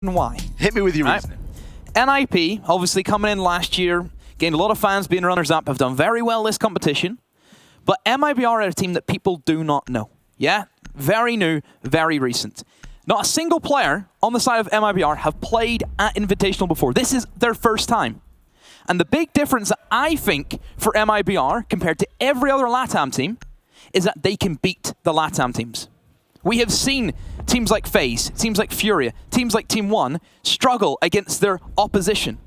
why. Hit me with your reasoning. NIP, obviously coming in last year, gained a lot of fans, being runners-up, have done very well this competition. But MIBR are a team that people do not know. Yeah? Very new, very recent. Not a single player on the side of MIBR have played at Invitational before. This is their first time. And the big difference that I think for MIBR compared to every other LATAM team is that they can beat the LATAM teams. We have seen teams like FaZe, teams like Furia, teams like Team 1 struggle against their opposition.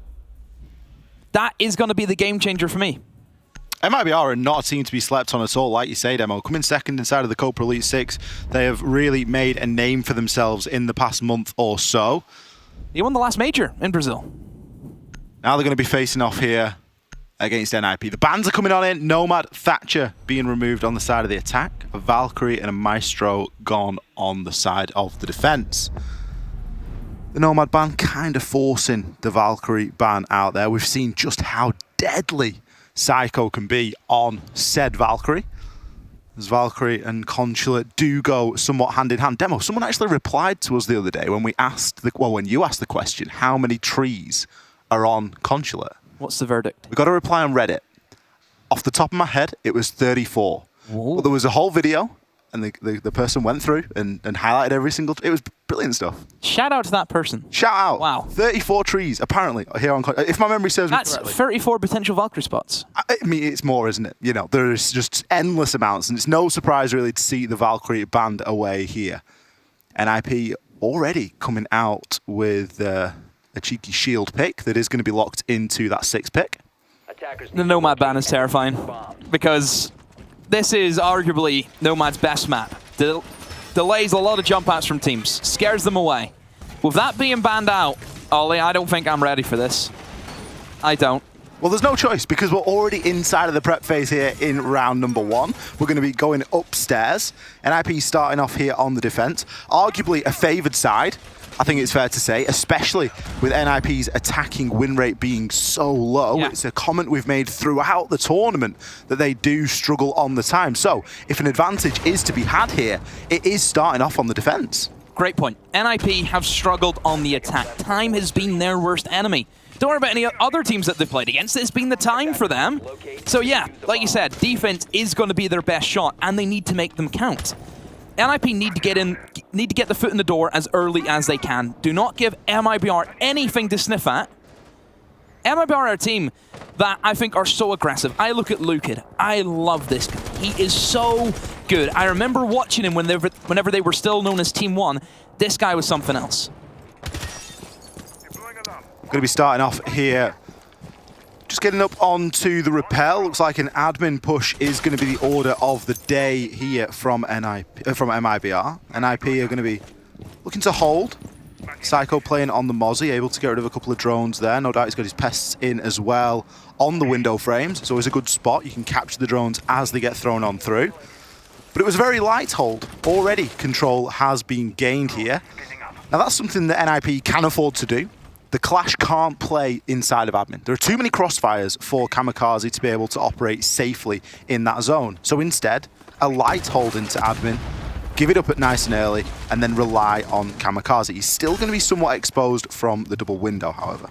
That is going to be the game changer for me. MIBR are not a team to be slept on at all, like you say, Demo. Coming second inside of the Copra Elite 6, they have really made a name for themselves in the past month or so. They won the last major in Brazil. Now they're going to be facing off here against NIP. The bans are coming on in. Nomad, Thatcher being removed on the side of the attack. A Valkyrie and a Maestro gone on the side of the defense. The Nomad ban kind of forcing the Valkyrie ban out there. We've seen just how deadly Psycho can be on said Valkyrie. As Valkyrie and Consulate do go somewhat hand in hand. Demo, someone actually replied to us the other day when we asked when you asked the question, how many trees are on Consulate? What's the verdict? We got a reply on Reddit. Off the top of my head, it was 34. Whoa. But there was a whole video, and the person went through and highlighted every single... It was brilliant stuff. Shout out to that person. Shout out. Wow. 34 trees, apparently, here on... If my memory serves me correctly. That's 34 potential Valkyrie spots. I mean, it's more, isn't it? You know, there's just endless amounts, and it's no surprise, really, to see the Valkyrie banned away here. NIP already coming out with a cheeky shield pick that is going to be locked into that 6 pick. The Nomad ban is terrifying, because this is arguably Nomad's best map. Delays a lot of jump outs from teams, scares them away. With that being banned out, Ollie, I don't think I'm ready for this. I don't. Well, there's no choice, because we're already inside of the prep phase here in round number 1. We're going to be going upstairs. NIP starting off here on the defense. Arguably a favored side, I think it's fair to say, especially with NIP's attacking win rate being so low. Yeah. It's a comment we've made throughout the tournament that they do struggle on the time. So if an advantage is to be had here, it is starting off on the defense. Great point. NIP have struggled on the attack. Time has been their worst enemy. Don't worry about any other teams that they've played against. It's been the time for them. So yeah, like you said, defense is going to be their best shot, and they need to make them count. NIP need to get the foot in the door as early as they can. Do not give MIBR anything to sniff at. MIBR are a team that I think are so aggressive. I look at Lukid. I love this guy. He is so good. I remember watching him whenever they were still known as Team 1. This guy was something else. Going to be starting off here. Just getting up onto the rappel. Looks like an admin push is going to be the order of the day here from MIBR. NIP are going to be looking to hold. Psycho playing on the Mozzie, able to get rid of a couple of drones there. No doubt he's got his pests in as well on the window frames. It's always a good spot. You can capture the drones as they get thrown on through. But it was a very light hold. Already control has been gained here. Now that's something that NIP can afford to do. The Clash can't play inside of admin. There are too many crossfires for Kamikaze to be able to operate safely in that zone. So instead, a light hold into admin, give it up at nice and early, and then rely on Kamikaze. He's still going to be somewhat exposed from the double window, however.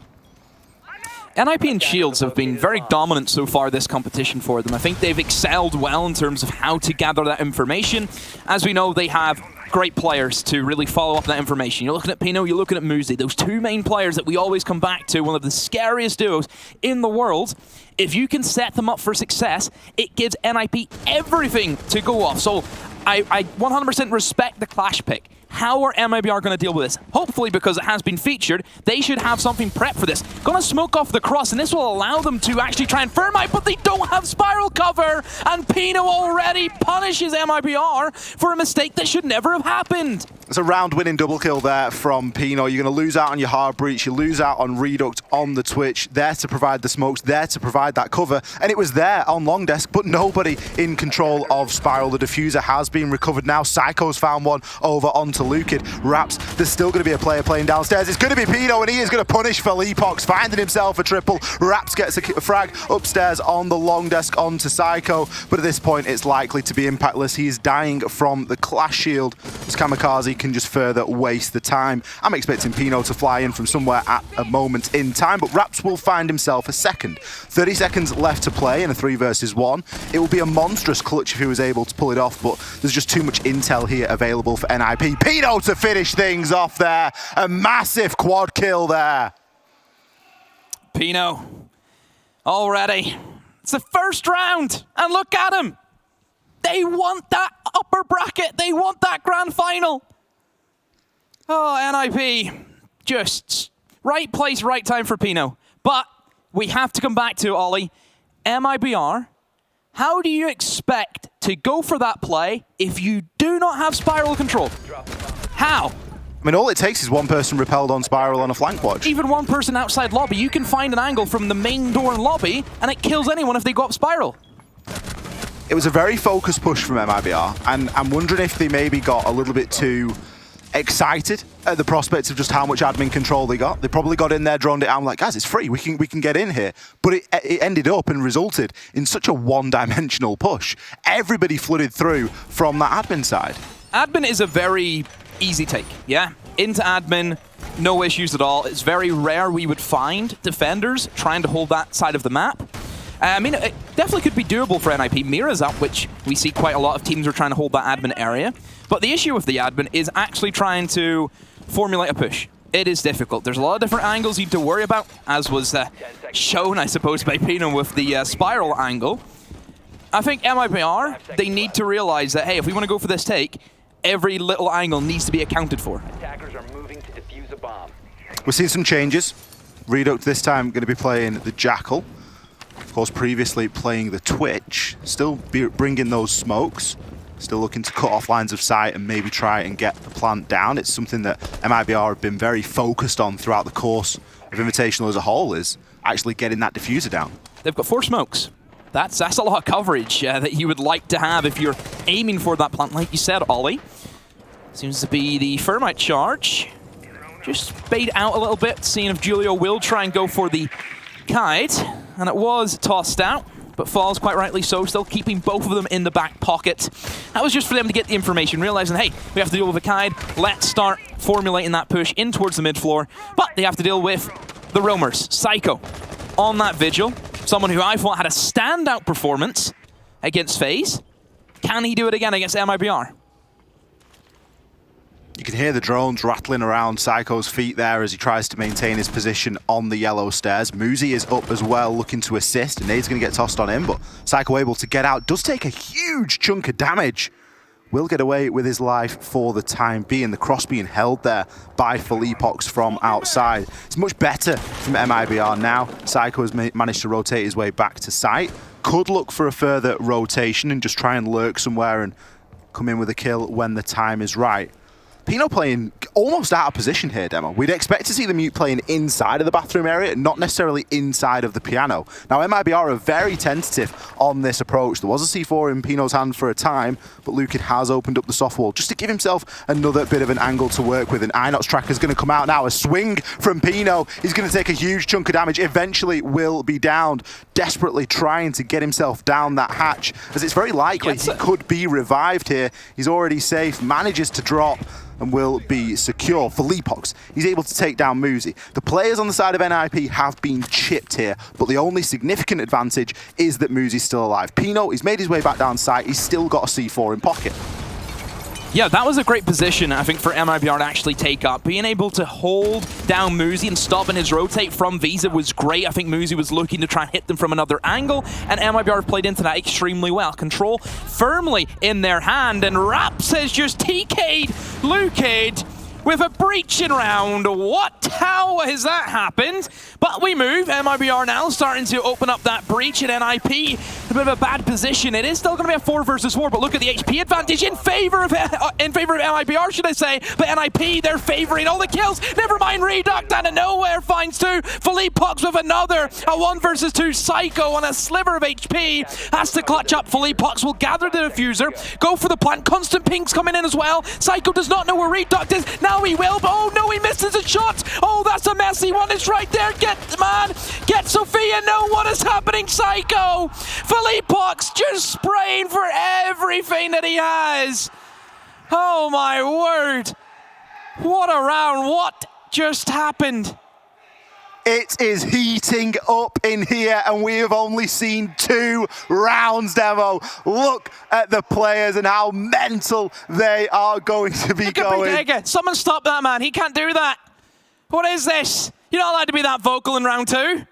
NIP and Shields have been very dominant so far this competition for them. I think they've excelled well in terms of how to gather that information. As we know, they have great players to really follow up that information. You're looking at Pino, you're looking at Muzi, those two main players that we always come back to, one of the scariest duos in the world. If you can set them up for success, it gives NIP everything to go off. So I 100% respect the Clash pick. How are MIBR going to deal with this? Hopefully, because it has been featured, they should have something prepped for this. Going to smoke off the cross, and this will allow them to actually try and Thermite, but they don't have Spiral cover, and Pino already punishes MIBR for a mistake that should never have happened. It's a round-winning double kill there from Pino. You're going to lose out on your hard breach, you lose out on Reduct on the Twitch, there to provide the smokes, there to provide that cover, and it was there on long desk, but nobody in control of Spiral. The diffuser has been recovered now. Psycho's found one over onto Lukid. Raps, there's still going to be a player playing downstairs. It's going to be Pino, and he is going to punish Felipox, finding himself a triple. Raps gets a frag upstairs on the long desk onto Psycho, but at this point it's likely to be impactless. He is dying from the Clash shield as Kamikaze can just further waste the time. I'm expecting Pino to fly in from somewhere at a moment in time, but Raps will find himself a second. 30 seconds left to play in a 3 versus 1. It will be a monstrous clutch if he was able to pull it off, but there's just too much intel here available for NIP. Pino to finish things off there. A massive quad kill there. Pino, already. It's the first round, and look at him. They want that upper bracket. They want that grand final. Oh, NIP, just right place, right time for Pino. But we have to come back to, Ollie, MIBR. How do you expect to go for that play if you do not have Spiral control? How? I mean, all it takes is one person repelled on Spiral on a flank watch. Even one person outside lobby, you can find an angle from the main door in lobby, and it kills anyone if they go up Spiral. It was a very focused push from MIBR, and I'm wondering if they maybe got a little bit too excited at the prospect of just how much admin control they got. They probably got in there, droned it out, like, guys, it's free, we can get in here. But it ended up and resulted in such a one-dimensional push. Everybody flooded through from that admin side. Admin is a very easy take, yeah? Into admin, no issues at all. It's very rare we would find defenders trying to hold that side of the map. I mean, it definitely could be doable for NIP. Mira's up, which we see quite a lot of teams are trying to hold that admin area. But the issue with the admin is actually trying to formulate a push. It is difficult. There's a lot of different angles you need to worry about, as was shown, I suppose, by Pino with the Spiral angle. I think MIBR, they need to realize that, hey, if we want to go for this take, every little angle needs to be accounted for. Attackers are moving to defuse a bomb. We're seeing some changes. Reduct this time going to be playing the Jackal. Of course, previously playing the Twitch, still bringing those smokes, still looking to cut off lines of sight and maybe try and get the plant down. It's something that MIBR have been very focused on throughout the course of Invitational as a whole, is actually getting that diffuser down. They've got 4 smokes. That's a lot of coverage that you would like to have if you're aiming for that plant, like you said, Ollie. Seems to be the Thermite charge. Just bait out a little bit, seeing if Julio will try and go for the kite. And it was tossed out, but falls quite rightly so, still keeping both of them in the back pocket. That was just for them to get the information, realizing, hey, we have to deal with a kite. Let's start formulating that push in towards the mid floor. But they have to deal with the roamers. Psycho on that vigil. Someone who I thought had a standout performance against FaZe. Can he do it again against MIBR? You can hear the drones rattling around Psycho's feet there as he tries to maintain his position on the yellow stairs. Muzi is up as well, looking to assist, and Nade's going to get tossed on him, but Psycho able to get out. Does take a huge chunk of damage. Will get away with his life for the time being. The cross being held there by Philippox from outside. It's much better from MIBR now. Psycho has managed to rotate his way back to site. Could look for a further rotation and just try and lurk somewhere and come in with a kill when the time is right. Pino playing almost out of position here, Demo. We'd expect to see the Mute playing inside of the bathroom area, not necessarily inside of the piano. Now, MIBR are very tentative on this approach. There was a C4 in Pino's hand for a time, but Lukin has opened up the soft wall just to give himself another bit of an angle to work with. And Inox Tracker's going to come out now. A swing from Pino. He's going to take a huge chunk of damage. Eventually will be downed. Desperately trying to get himself down that hatch, as it's very likely he could be revived here. He's already safe, manages to drop, and will be secure. Philippox, he's able to take down Muzi. The players on the side of NIP have been chipped here, but the only significant advantage is that Muzi's still alive. Pino, he's made his way back down site. He's still got a C4 in pocket. Yeah, that was a great position, I think, for MIBR to actually take up. Being able to hold down Muzi and stopping his rotate from Visa was great. I think Muzi was looking to try and hit them from another angle, and MIBR played into that extremely well. Control firmly in their hand, and Raps has just TK'd Lucid with a breaching round. What? How has that happened? But we move. MIBR now starting to open up that breach, and NIP a bit of a bad position. It is still going to be a 4 versus 4, but look at the HP advantage in favor of MIBR, should I say. But NIP, they're favoring all the kills. Never mind, Reduct out of nowhere finds 2. Philippox with another. A 1 versus 2 Psycho on a sliver of HP. Has to clutch up. Philippox will gather the diffuser, go for the plant. Constant pings coming in as well. Psycho does not know where Reduct is. Now he will, but oh no, he misses a shot. Oh, that's a messy one. It's right there. Get Sophia. Know what is happening, Psycho. Philippox just spraying for everything that he has. Oh my word. What a round. What just happened? It is heating up in here, and we have only seen 2 rounds, Demo. Look at the players and how mental they are going to be going. Pyjamas. Someone stop that man. He can't do that. What is this? You're not allowed to be that vocal in round 2.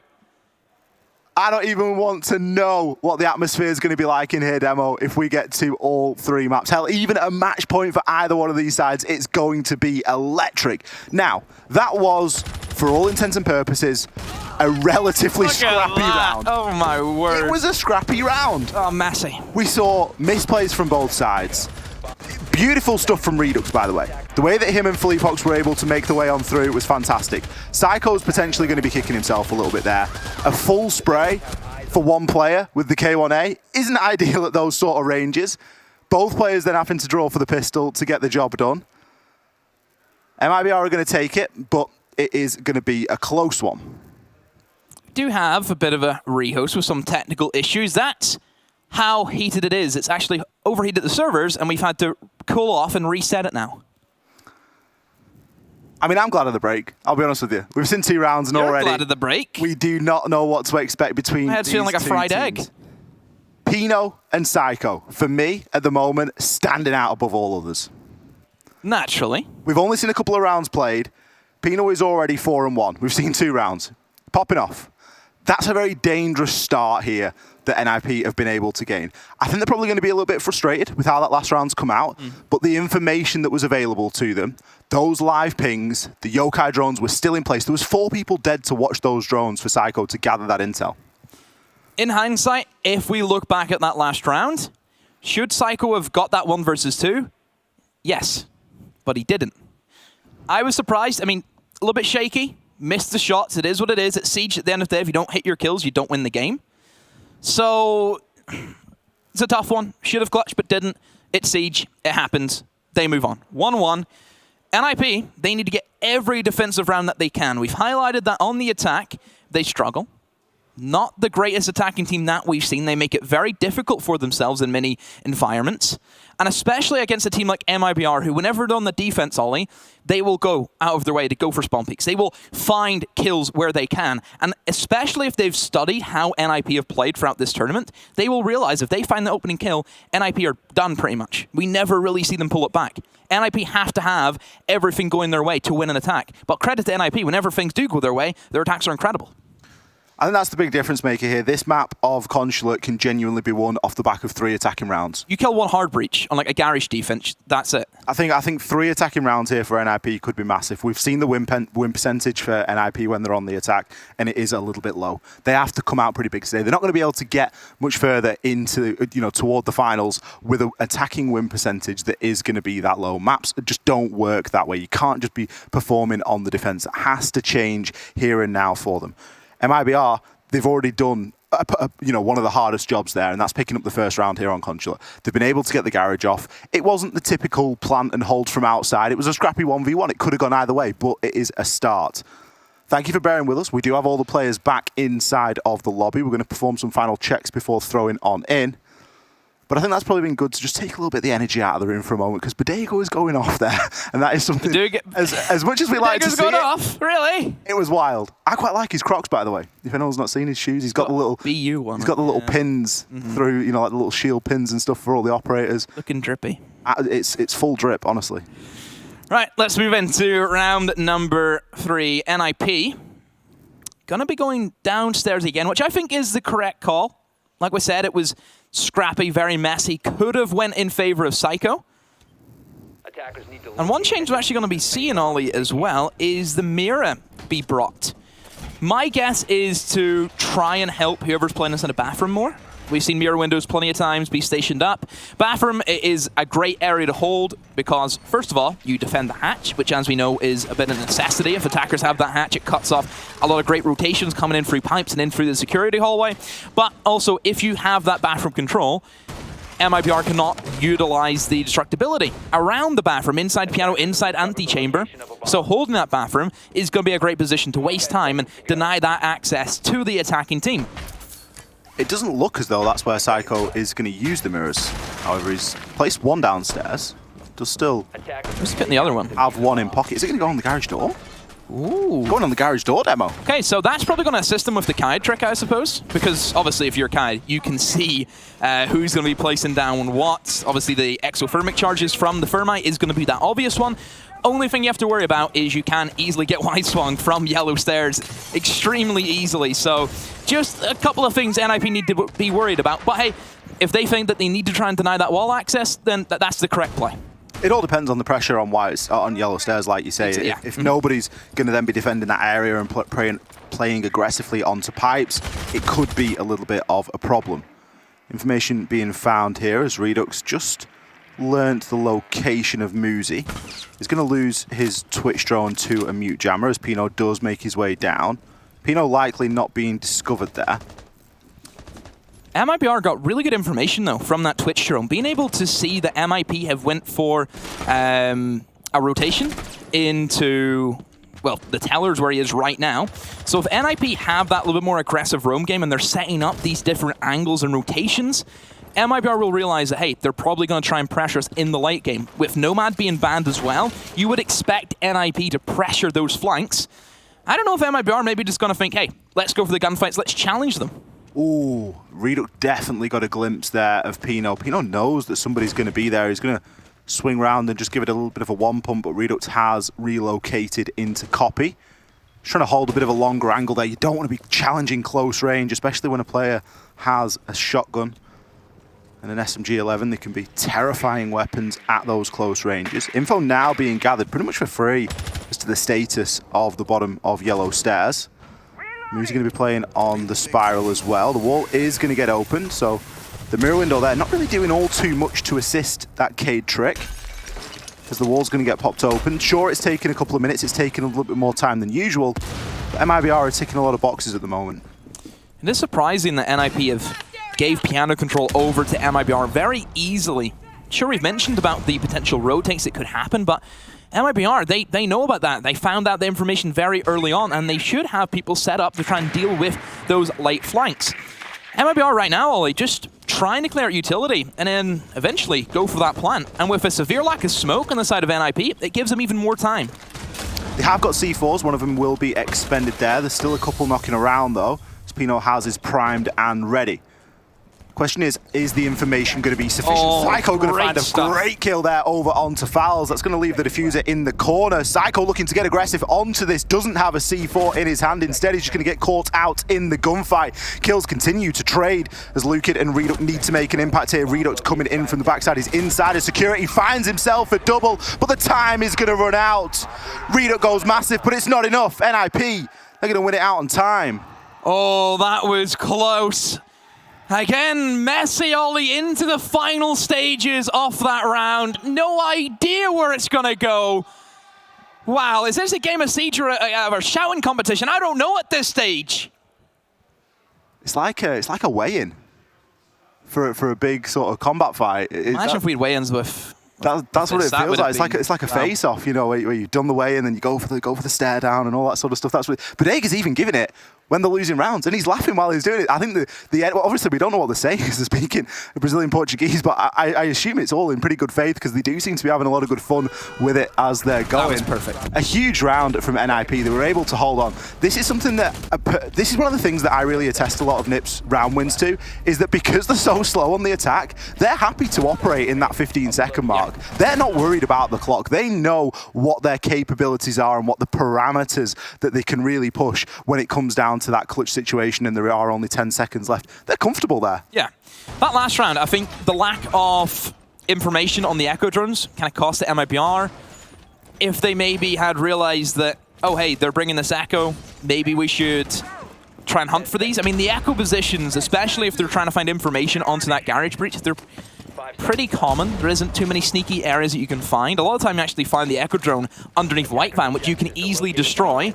I don't even want to know what the atmosphere is going to be like in here, Demo, if we get to all 3 maps. Hell, even a match point for either one of these sides, it's going to be electric. Now, that was, for all intents and purposes, a relatively scrappy round. Oh, my word. It was a scrappy round. Oh, messy. We saw misplays from both sides. Beautiful stuff from Redux, by the way. The way that him and Philippe Fox were able to make the way on through was fantastic. Psycho's potentially going to be kicking himself a little bit there. A full spray for one player with the K1A isn't ideal at those sort of ranges. Both players then having to draw for the pistol to get the job done. MIBR are going to take it, but it is going to be a close one. Do have a bit of a rehost with some technical issues. That's how heated it is. It's actually overheated the servers, and we've had to cool off and reset it now. I mean, I'm glad of the break. I'll be honest with you. We've seen 2 rounds, and You're already glad of the break. We do not know what to expect between My head's these feeling like a 2 fried teams. egg. Pino and Psycho, for me, at the moment, standing out above all others. Naturally. We've only seen a couple of rounds played. Pino is already 4-1. We've seen 2 rounds. Popping off. That's a very dangerous start here that NIP have been able to gain. I think they're probably going to be a little bit frustrated with how that last round's come out, but the information that was available to them, those live pings, the yokai drones were still in place. There was 4 people dead to watch those drones for Psycho to gather that intel. In hindsight, if we look back at that last round, should Psycho have got that 1 versus 2? Yes, but he didn't. I was surprised. I mean, a little bit shaky. Missed the shots. It is what it is. At Siege, at the end of the day, if you don't hit your kills, you don't win the game. So, it's a tough one. Should have clutched, but didn't. It's Siege. It happens. They move on. 1-1. NIP, they need to get every defensive round that they can. We've highlighted that on the attack, they struggle. Not the greatest attacking team that we've seen. They make it very difficult for themselves in many environments. And especially against a team like MIBR, who whenever they're on the defense, Ollie, they will go out of their way to go for spawn peaks. They will find kills where they can. And especially if they've studied how NIP have played throughout this tournament, they will realize if they find the opening kill, NIP are done pretty much. We never really see them pull it back. NIP have to have everything going their way to win an attack. But credit to NIP, whenever things do go their way, their attacks are incredible. I think that's the big difference maker here. This map of Consulate can genuinely be won off the back of 3 attacking rounds. You kill 1 hard breach on like a garage defense, that's it. I think 3 attacking rounds here for NIP could be massive. We've seen the win percentage for NIP when they're on the attack, and it is a little bit low. They have to come out pretty big today. They're not going to be able to get much further into, toward the finals with an attacking win percentage that is going to be that low. Maps just don't work that way. You can't just be performing on the defense. It has to change here and now for them. MIBR, they've already done one of the hardest jobs there, and that's picking up the first round here on Consulate. They've been able to get the garage off. It wasn't the typical plant and hold from outside. It was a scrappy 1v1. It could have gone either way, but it is a start. Thank you for bearing with us. We do have all the players back inside of the lobby. We're going to perform some final checks before throwing on in. But I think that's probably been good to just take a little bit of the energy out of the room for a moment, because Bodego is going off there, and that is something, as much as we like to see going it, off, really? It was wild. I quite like his Crocs, by the way. If anyone's not seen his shoes, he's got the little BU one. He's got the little pins through, like the little shield pins and stuff for all the operators. Looking drippy. It's full drip, honestly. Right, let's move into round number 3. NIP gonna be going downstairs again, which I think is the correct call. Like we said, it was scrappy, very messy. Could have went in favor of Psycho. And one change we're actually going to be seeing, Ollie, as well, is the mirror be brought. My guess is to try and help whoever's playing this in a bathroom more. We've seen mirror windows plenty of times be stationed up. Bathroom is a great area to hold because, first of all, you defend the hatch, which, as we know, is a bit of a necessity. If attackers have that hatch, it cuts off a lot of great rotations coming in through pipes and in through the security hallway. But also, if you have that bathroom control, MIBR cannot utilize the destructibility around the bathroom, inside piano, inside antechamber. So holding that bathroom is going to be a great position to waste time and deny that access to the attacking team. It doesn't look as though that's where Psycho is going to use the mirrors. However, he's placed one downstairs. Does still Who's getting the other one? have one in pocket. Is it going to go on the garage door? Ooh. Going on the garage door demo. Okay, so that's probably going to assist them with the Kaid trick, I suppose, because obviously if you're Kaid, you can see who's going to be placing down what. Obviously the exothermic charges from the Thermite is going to be that obvious one. Only thing you have to worry about is you can easily get wide swung from yellow stairs extremely easily. So just a couple of things NIP need to be worried about. But hey, if they think that they need to try and deny that wall access, then that's the correct play. It all depends on the pressure on on yellow stairs, like you say. Yeah. If nobody's going to then be defending that area and playing aggressively onto pipes, it could be a little bit of a problem. Information being found here as Redux just learnt the location of Muzi. He's going to lose his Twitch drone to a mute jammer as Pino does make his way down. Pino likely not being discovered there. MIBR got really good information, though, from that Twitch drone. Being able to see that MIP have went for a rotation into, well, the tellers where he is right now. So if NIP have that little bit more aggressive roam game and they're setting up these different angles and rotations, MIBR will realize that, hey, they're probably going to try and pressure us in the late game. With Nomad being banned as well, you would expect NIP to pressure those flanks. I don't know if MIBR maybe just going to think, hey, let's go for the gunfights, let's challenge them. Ooh, Redux definitely got a glimpse there of Pino. Pino knows that somebody's going to be there. He's going to swing around and just give it a little bit of a one pump, but Redux has relocated into copy. He's trying to hold a bit of a longer angle there. You don't want to be challenging close range, especially when a player has a shotgun and an SMG-11. They can be terrifying weapons at those close ranges. Info now being gathered pretty much for free as to the status of the bottom of yellow stairs. Muzi going to be playing on the spiral as well. The wall is going to get open, so the mirror window there not really doing all too much to assist that Kaid trick, as the wall's going to get popped open. Sure, it's taken a couple of minutes. It's taken a little bit more time than usual, but MIBR are ticking a lot of boxes at the moment. It is surprising that NIP have gave piano control over to MIBR very easily. Sure, we've mentioned about the potential rotates that could happen, but MIBR, they know about that. They found out the information very early on, and they should have people set up to try and deal with those late flanks. MIBR right now, Ollie, just trying to clear out utility, and then eventually go for that plant. And with a severe lack of smoke on the side of NIP, it gives them even more time. They have got C4s. One of them will be expended there. There's still a couple knocking around, though. Pino has his primed and ready. Question is the information going to be sufficient? Psycho going to find a great kill there over onto Fowls. That's going to leave the diffuser in the corner. Psycho looking to get aggressive onto this. Doesn't have a C4 in his hand. Instead, he's just going to get caught out in the gunfight. Kills continue to trade as Lukid and Redux need to make an impact here. Redux coming in from the backside. He's inside of security. Finds himself a double, but the time is going to run out. Redux goes massive, but it's not enough. NIP, they're going to win it out on time. Oh, that was close. Again, Messi Ollie into the final stages of that round. No idea where it's going to go. Wow, is this a game of Siege or a shouting competition? I don't know at this stage. It's like a weigh-in for a big sort of combat fight. Imagine if we'd weigh-ins with... That's what it feels like. It's like a face-off, you know, where you've done the weigh and then you go for the stare down and all that sort of stuff. That's what. Bodega's even giving it when they're losing rounds, and he's laughing while he's doing it. I think well, obviously we don't know what they're saying because they're speaking Brazilian Portuguese, but I assume it's all in pretty good faith because they do seem to be having a lot of good fun with it as they're going. That was perfect. A huge round from NIP. They were able to hold on. This is something that this is one of the things that I really attest a lot of NIP's round wins to, is that because they're so slow on the attack, they're happy to operate in that 15-second mark. Yeah. They're not worried about the clock. They know what their capabilities are and what the parameters that they can really push when it comes down to that clutch situation and there are only 10 seconds left. They're comfortable there. Yeah. That last round, I think the lack of information on the Echo drones kind of cost the MIBR. If they maybe had realized that, oh, hey, they're bringing this Echo, maybe we should try and hunt for these. I mean, the Echo positions, especially if they're trying to find information onto that garage breach, they're pretty common. There isn't too many sneaky areas that you can find. A lot of the time you actually find the Echo drone underneath White Van, which you can easily destroy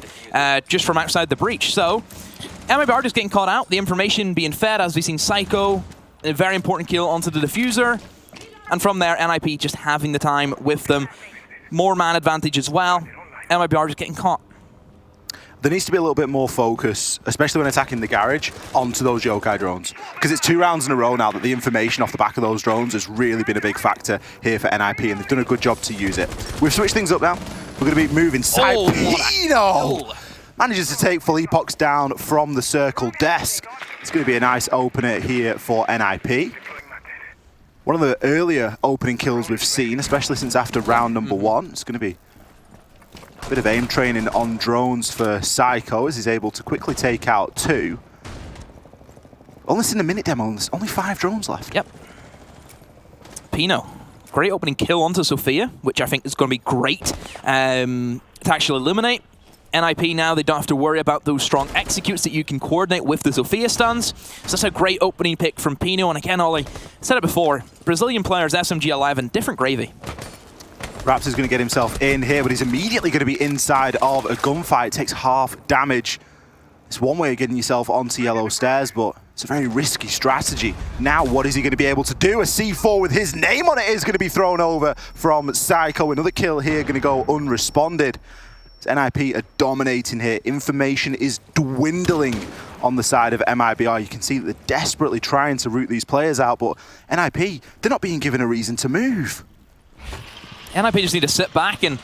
just from outside the breach. So MIBR just getting caught out, the information being fed as we've seen Psycho, a very important kill onto the diffuser. And from there, NIP just having the time with them. More man advantage as well. MIBR just getting caught. there needs to be a little bit more focus, especially when attacking the garage, onto those yokai drones. Because it's 2 rounds in a row now that the information off the back of those drones has really been a big factor here for NIP, and they've done a good job to use it. We've switched things up now. We're going to be moving side. Pino manages to take Felipox down from the circle desk. It's going to be a nice opener here for NIP. One of the earlier opening kills we've seen, especially since after round number 1. It's going to be a bit of aim training on drones for Psycho as he's able to quickly take out 2. Only in the minute demo, there's only 5 drones left. Yep. Pino, great opening kill onto Sophia, which I think is going to be great to actually eliminate. NIP now, they don't have to worry about those strong executes that you can coordinate with the Sophia stuns. So that's a great opening pick from Pino. And again, Ollie, said it before, Brazilian players, SMG11, different gravy. Raps is going to get himself in here, but he's immediately going to be inside of a gunfight. Takes half damage. It's one way of getting yourself onto yellow stairs, but it's a very risky strategy. Now, what is he going to be able to do? A C4 with his name on it is going to be thrown over from Psycho. Another kill here going to go unresponded. NIP are dominating here. Information is dwindling on the side of MIBR. You can see that they're desperately trying to root these players out, but NIP, they're not being given a reason to move. NIP just need to sit back and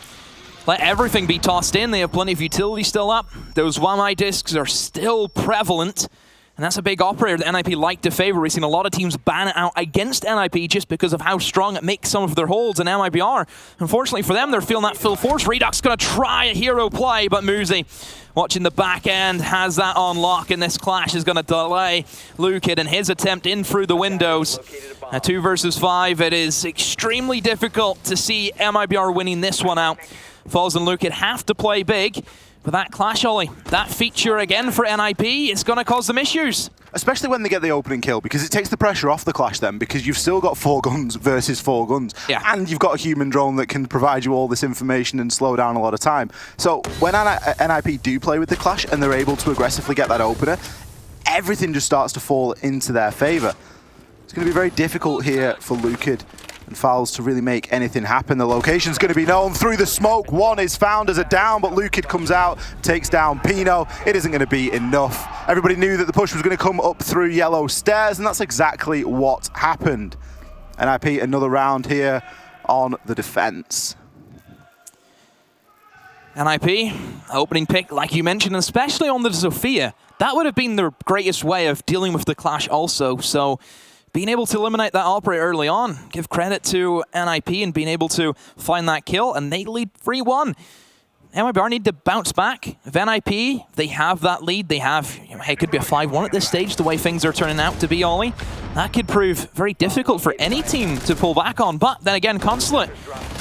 let everything be tossed in. They have plenty of utility still up. Those WAMI discs are still prevalent. And that's a big operator that NIP like to favor. We've seen a lot of teams ban it out against NIP just because of how strong it makes some of their holds. And MIBR, unfortunately for them, they're feeling that full force. Redux going to try a hero play, but Muzi, watching the back end, has that on lock, and this clash is going to delay Lukid and his attempt in through the windows. 2 versus 5, it is extremely difficult to see MIBR winning this one out. Falls and Lukid have to play big. But that clash, Ollie, that feature again for NIP, it's going to cause them issues. Especially when they get the opening kill, because it takes the pressure off the clash then, because you've still got 4 guns versus 4 guns. Yeah. And you've got a human drone that can provide you all this information and slow down a lot of time. So when NIP do play with the clash and they're able to aggressively get that opener, everything just starts to fall into their favor. It's going to be very difficult here for Lukid and Fowls to really make anything happen. The location's going to be known through the smoke. 1 is found as a down, but Lukid comes out, takes down Pino. It isn't going to be enough. Everybody knew that the push was going to come up through yellow stairs, and that's exactly what happened. NIP another round here on the defense. NIP, opening pick, like you mentioned, especially on the Sophia. That would have been the greatest way of dealing with the clash also. So being able to eliminate that operator early on, give credit to NIP and being able to find that kill, and they lead 3-1. MIBR need to bounce back. If NIP, they have that lead, they have, hey, it could be a 5-1 at this stage, the way things are turning out to be, Ollie. That could prove very difficult for any team to pull back on. But then again, Consulate,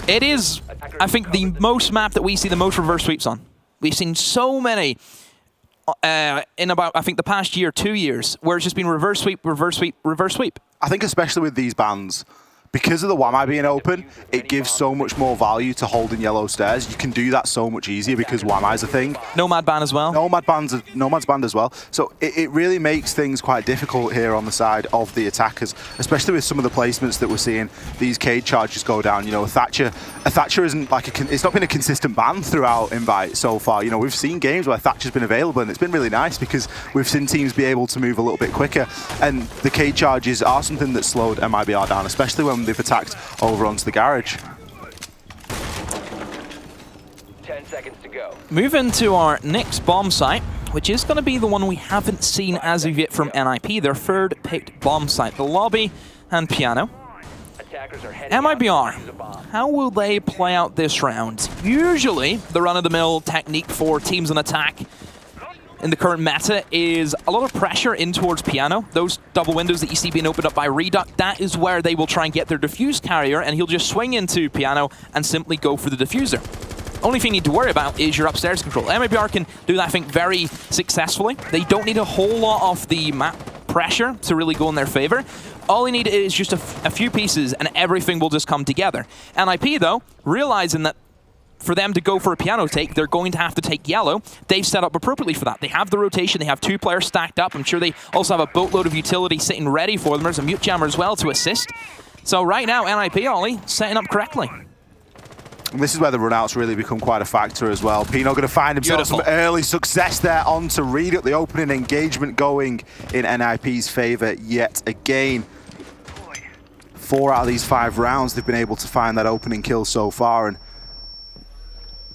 it is, I think, the most map that we see the most reverse sweeps on. We've seen so many in about, I think, the past year, 2 years, where it's just been reverse sweep, reverse sweep, reverse sweep. I think especially with these bans, because of the WAMI being open, it gives so much more value to holding yellow stairs. You can do that so much easier because WAMI is a thing. Nomad ban as well. Nomad's banned as well. So it really makes things quite difficult here on the side of the attackers, especially with some of the placements that we're seeing. These cage charges go down. You know, a Thatcher isn't like it's not been a consistent ban throughout Invite so far. You know, we've seen games where Thatcher's been available, and it's been really nice because we've seen teams be able to move a little bit quicker. And the cage charges are something that slowed MIBR down, especially when they've attacked over onto the garage. 10 seconds to go. Moving to our next bomb site, which is going to be the one we haven't seen as of yet from NIP, their third picked bomb site, the lobby and piano. MIBR, how will they play out this round? Usually, the run-of-the-mill technique for teams on attack in the current meta is a lot of pressure in towards piano. Those double windows that you see being opened up by Reduct, that is where they will try and get their diffuse carrier, and he'll just swing into piano and simply go for the diffuser. Only thing you need to worry about is your upstairs control. MIBR can do that, I think, very successfully. They don't need a whole lot of the map pressure to really go in their favor. All they need is just a few pieces, and everything will just come together. NIP, though, realizing that for them to go for a piano take, they're going to have to take yellow. They've set up appropriately for that. They have the rotation. They have 2 players stacked up. I'm sure they also have a boatload of utility sitting ready for them. There's a mute jammer as well to assist. So right now, NIP, Ollie, setting up correctly. And this is where the runouts really become quite a factor as well. Pino going to find himself some early success there on to read up the opening engagement going in NIP's favor yet again. 4 out of these 5 rounds, they've been able to find that opening kill so far, and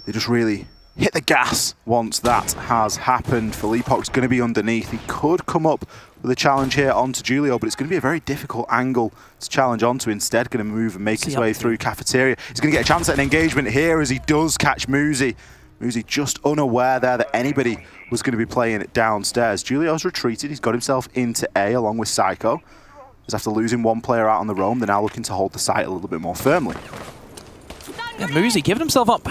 they just really hit the gas once that has happened. Filipok's going to be underneath. He could come up with a challenge here onto Julio, but it's going to be a very difficult angle to challenge onto. Instead, going to move and make his way through cafeteria. He's going to get a chance at an engagement here as he does catch Muzi. Muzi just unaware there that anybody was going to be playing it downstairs. Julio's retreated. He's got himself into A along with Psycho. As after losing 1 player out on the roam, they're now looking to hold the site a little bit more firmly. Yeah, Muzi giving himself up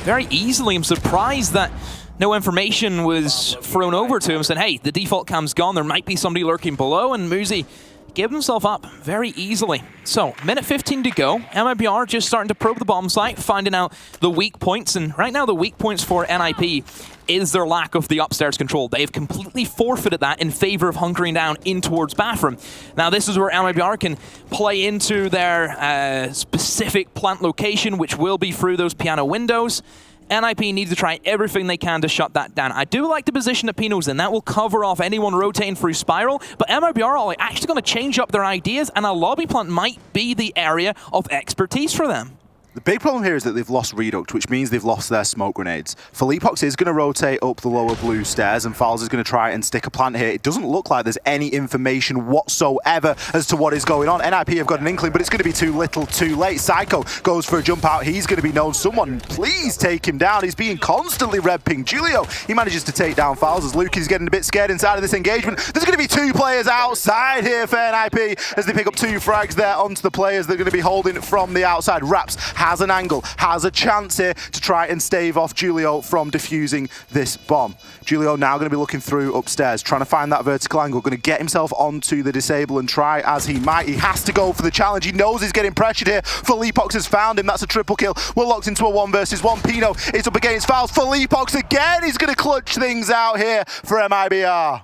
very easily. I'm surprised that no information was thrown over to him saying, hey, the default cam's gone, there might be somebody lurking below, and Muzi gave himself up very easily. So, minute 15 to go. MIBR just starting to probe the bomb site, finding out the weak points, and right now the weak points for NIP is their lack of the upstairs control. They've completely forfeited that in favor of hunkering down in towards bathroom. Now this is where MIBR can play into their specific plant location, which will be through those piano windows. NIP needs to try everything they can to shut that down. I do like the position that Pino's in. That will cover off anyone rotating through Spiral, but MIBR are actually going to change up their ideas, and a lobby plant might be the area of expertise for them. The big problem here is that they've lost Reduct, which means they've lost their smoke grenades. Filipox is going to rotate up the lower blue stairs, and Fowles is going to try and stick a plant here. It doesn't look like there's any information whatsoever as to what is going on. NIP have got an inkling, but it's going to be too little, too late. Psycho goes for a jump out. He's going to be known. Someone, please take him down. He's being constantly red ping. Julio, he manages to take down Fowles as Luke is getting a bit scared inside of this engagement. There's going to be 2 players outside here for NIP as they pick up 2 frags there onto the players they're going to be holding from the outside. Raps has an angle, has a chance here to try and stave off Julio from defusing this bomb. Julio now going to be looking through upstairs, trying to find that vertical angle, going to get himself onto the disable and try as he might. He has to go for the challenge. He knows he's getting pressured here. Filipox has found him. That's a triple kill. We're locked into a 1 versus 1. Pino is up against Fowles. Filipox again. He's going to clutch things out here for MIBR.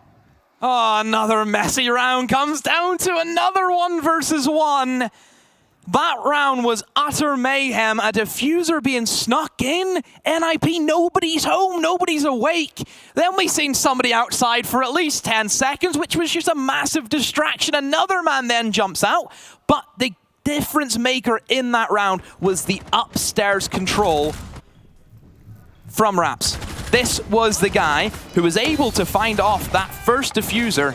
Oh, another messy round comes down to another 1 versus 1. That round was utter mayhem, a diffuser being snuck in, NIP, nobody's home, nobody's awake. Then we seen somebody outside for at least 10 seconds, which was just a massive distraction. Another man then jumps out, but the difference maker in that round was the upstairs control from Raps. This was the guy who was able to find off that first diffuser.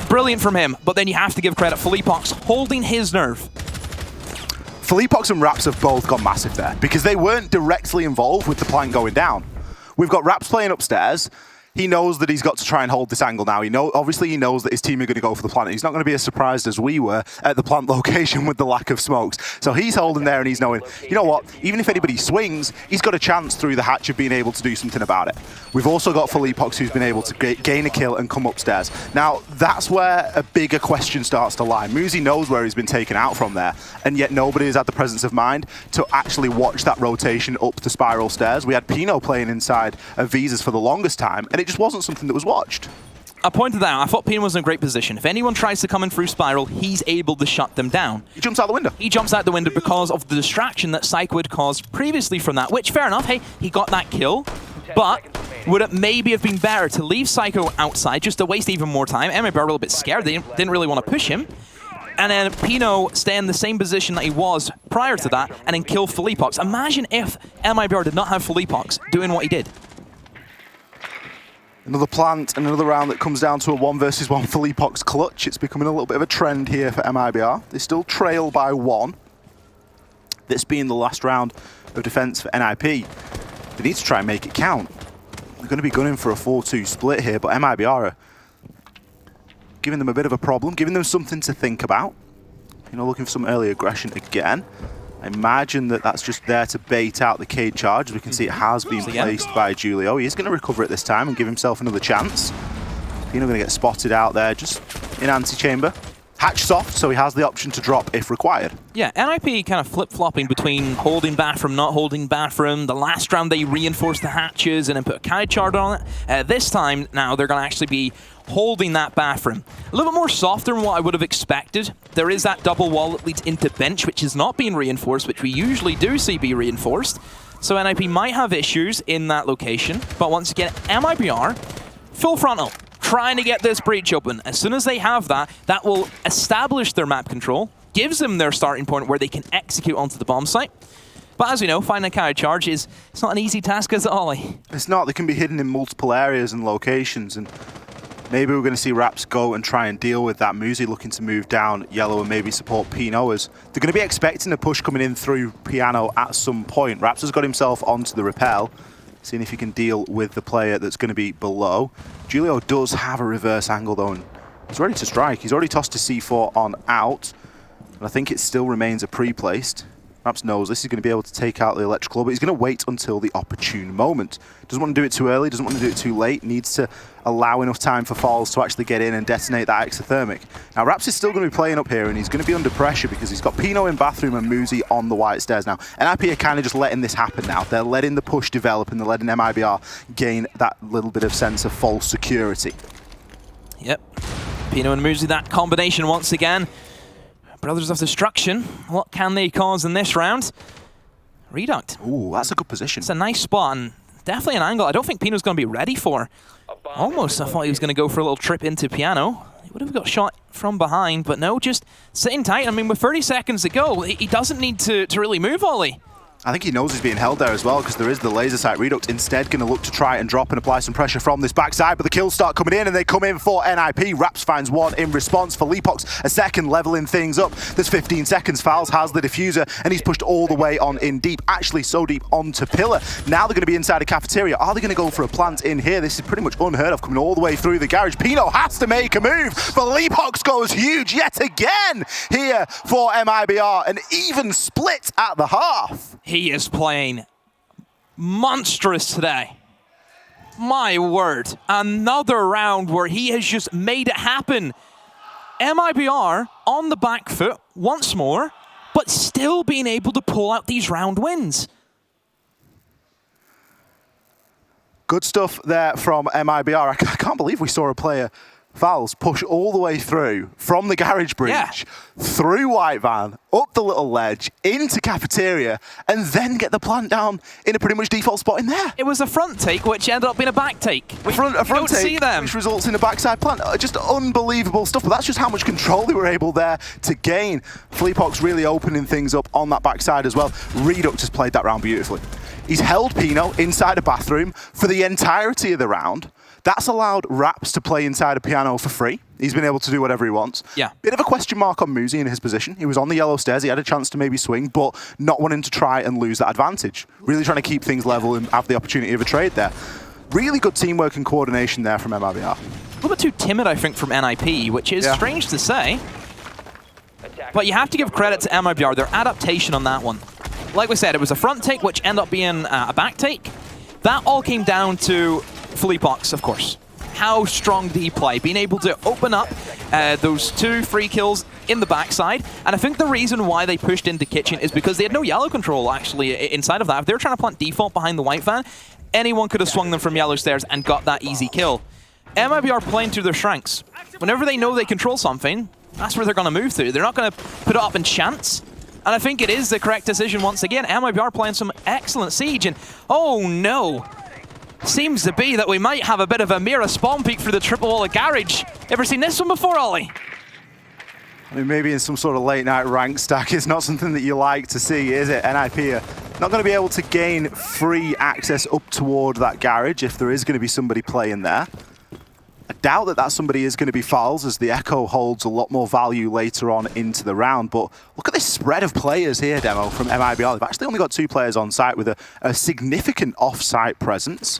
Brilliant from him, but then you have to give credit, Filipox holding his nerve. Filipox and Raps have both gone massive there because they weren't directly involved with the plant going down. We've got Raps playing upstairs. He knows that he's got to try and hold this angle now. Obviously, he knows that his team are going to go for the plant. He's not going to be as surprised as we were at the plant location with the lack of smokes. So he's holding there and he's knowing, you know what, even if anybody swings, he's got a chance through the hatch of being able to do something about it. We've also got Filipox who's been able to gain a kill and come upstairs. Now, that's where a bigger question starts to lie. Muzi knows where he's been taken out from there, and yet nobody has had the presence of mind to actually watch that rotation up the spiral stairs. We had Pino playing inside of Visas for the longest time, and it just wasn't something that was watched. I pointed that out. I thought Pino was in a great position. If anyone tries to come in through Spiral, he's able to shut them down. He jumps out the window. He jumps out the window because of the distraction that Psycho had caused previously from that, which, fair enough, hey, he got that kill, but would it maybe have been better to leave Psycho outside just to waste even more time? MIBR were a little bit scared. They didn't really want to push him. And then Pino stay in the same position that he was prior to that and then kill Filipox. Imagine if MIBR did not have Filipox doing what he did. Another plant and another round that comes down to a 1 versus 1 Filipox clutch. It's becoming a little bit of a trend here for MIBR. They still trail by 1. This being the last round of defense for NIP. They need to try and make it count. They're going to be gunning for a 4-2 split here, but MIBR are giving them a bit of a problem, giving them something to think about. Looking for some early aggression again. I imagine that that's just there to bait out the Cade charge. As we can see, it has been placed by Julio. He is going to recover it this time and give himself another chance. Pino going to get spotted out there, just in anti-chamber. Hatch soft, so he has the option to drop if required. Yeah, NIP kind of flip-flopping between holding bathroom, not holding bathroom. The last round they reinforced the hatches and then put a carry charge on it. This time now they're going to actually be holding that bathroom. A little bit more softer than what I would have expected. There is that double wall that leads into bench, which is not being reinforced, which we usually do see be reinforced. So NIP might have issues in that location. But once again, MIBR, full frontal, trying to get this breach open. As soon as they have that, that will establish their map control, gives them their starting point where they can execute onto the bomb site. But as we know, finding a carry charge it's not an easy task, is it, Ollie? It's not. They can be hidden in multiple areas and locations, and maybe we're going to see Raps go and try and deal with that. Muzi looking to move down yellow and maybe support Pino, as they're going to be expecting a push coming in through Piano at some point. Raps has got himself onto the rappel, seeing if he can deal with the player that's going to be below. Julio does have a reverse angle though, and he's ready to strike. He's already tossed his C4 on out, and I think it still remains a pre-placed. Raps knows this is going to be able to take out the electrical, but he's going to wait until the opportune moment. Doesn't want to do it too early, doesn't want to do it too late, needs to allow enough time for Falls to actually get in and detonate that exothermic. Now Raps is still going to be playing up here, and he's going to be under pressure because he's got Pino in bathroom and Muzi on the white stairs now. NIP are kind of just letting this happen now. They're letting the push develop, and they're letting MIBR gain that little bit of sense of false security. Yep. Pino and Muzi, that combination once again. Brothers of Destruction, what can they cause in this round? Reduct. Ooh, that's a good position. It's a nice spot and definitely an angle I don't think Pino's going to be ready for. Almost, I thought he was going to go for a little trip into Piano. He would have got shot from behind, but no, just sitting tight. I mean, with 30 seconds to go, he doesn't need to really move, Ollie. I think he knows he's being held there as well, because there is the laser sight. Reduct instead going to look to try and drop and apply some pressure from this backside, but the kills start coming in, and they come in for NIP. Raps finds one in response for Leapox, a second, leveling things up. There's 15 seconds. Fowls has the diffuser, and he's pushed all the way on in deep, actually so deep onto Pillar. Now they're going to be inside a cafeteria. Are they going to go for a plant in here? This is pretty much unheard of, coming all the way through the garage. Pino has to make a move, but Leapox goes huge yet again here for MIBR, an even split at the half. He is playing monstrous today. My word. Another round where he has just made it happen. MIBR on the back foot once more, but still being able to pull out these round wins. Good stuff there from MIBR. I can't believe we saw a player, Fowls, push all the way through from the garage breach, through White Van, up the little ledge, into cafeteria, and then get the plant down in a pretty much default spot in there. It was a front take, which ended up being a back take. A front don't take, see them. which results in a backside plant. Just unbelievable stuff, but that's just how much control they were able there to gain. Fleapox really opening things up on that backside as well. Reduct has played that round beautifully. He's held Pino inside a bathroom for the entirety of the round. That's allowed Raps to play inside a Piano for free. He's been able to do whatever he wants. Yeah. Bit of a question mark on Muzi in his position. He was on the yellow stairs. He had a chance to maybe swing, but not wanting to try and lose that advantage. Really trying to keep things level and have the opportunity of a trade there. Really good teamwork and coordination there from MIBR. A little bit too timid, I think, from NIP, which is strange to say. But you have to give credit to MIBR, their adaptation on that one. Like we said, it was a front take, which ended up being a back take. That all came down to Fleapox, of course. How strong did he play? Being able to open up those 2 free kills in the backside. And I think the reason why they pushed into kitchen is because they had no yellow control, actually, inside of that. If they were trying to plant default behind the white van, anyone could have swung them from yellow stairs and got that easy kill. MIBR playing through their strengths. Whenever they know they control something, that's where they're going to move through. They're not going to put it up in chance. And I think it is the correct decision once again. MIBR playing some excellent siege, and oh no. Seems to be that we might have a bit of a Mira spawn peek through the triple wall of garage. Ever seen this one before, Ollie? I mean, maybe in some sort of late night rank stack, it's not something that you like to see, is it? NIP are not going to be able to gain free access up toward that garage if there is going to be somebody playing there. I doubt that somebody is going to be Fowls, as the Echo holds a lot more value later on into the round. But look at this spread of players here, Demo, from MIBR. They've actually only got 2 players on site with a significant off-site presence.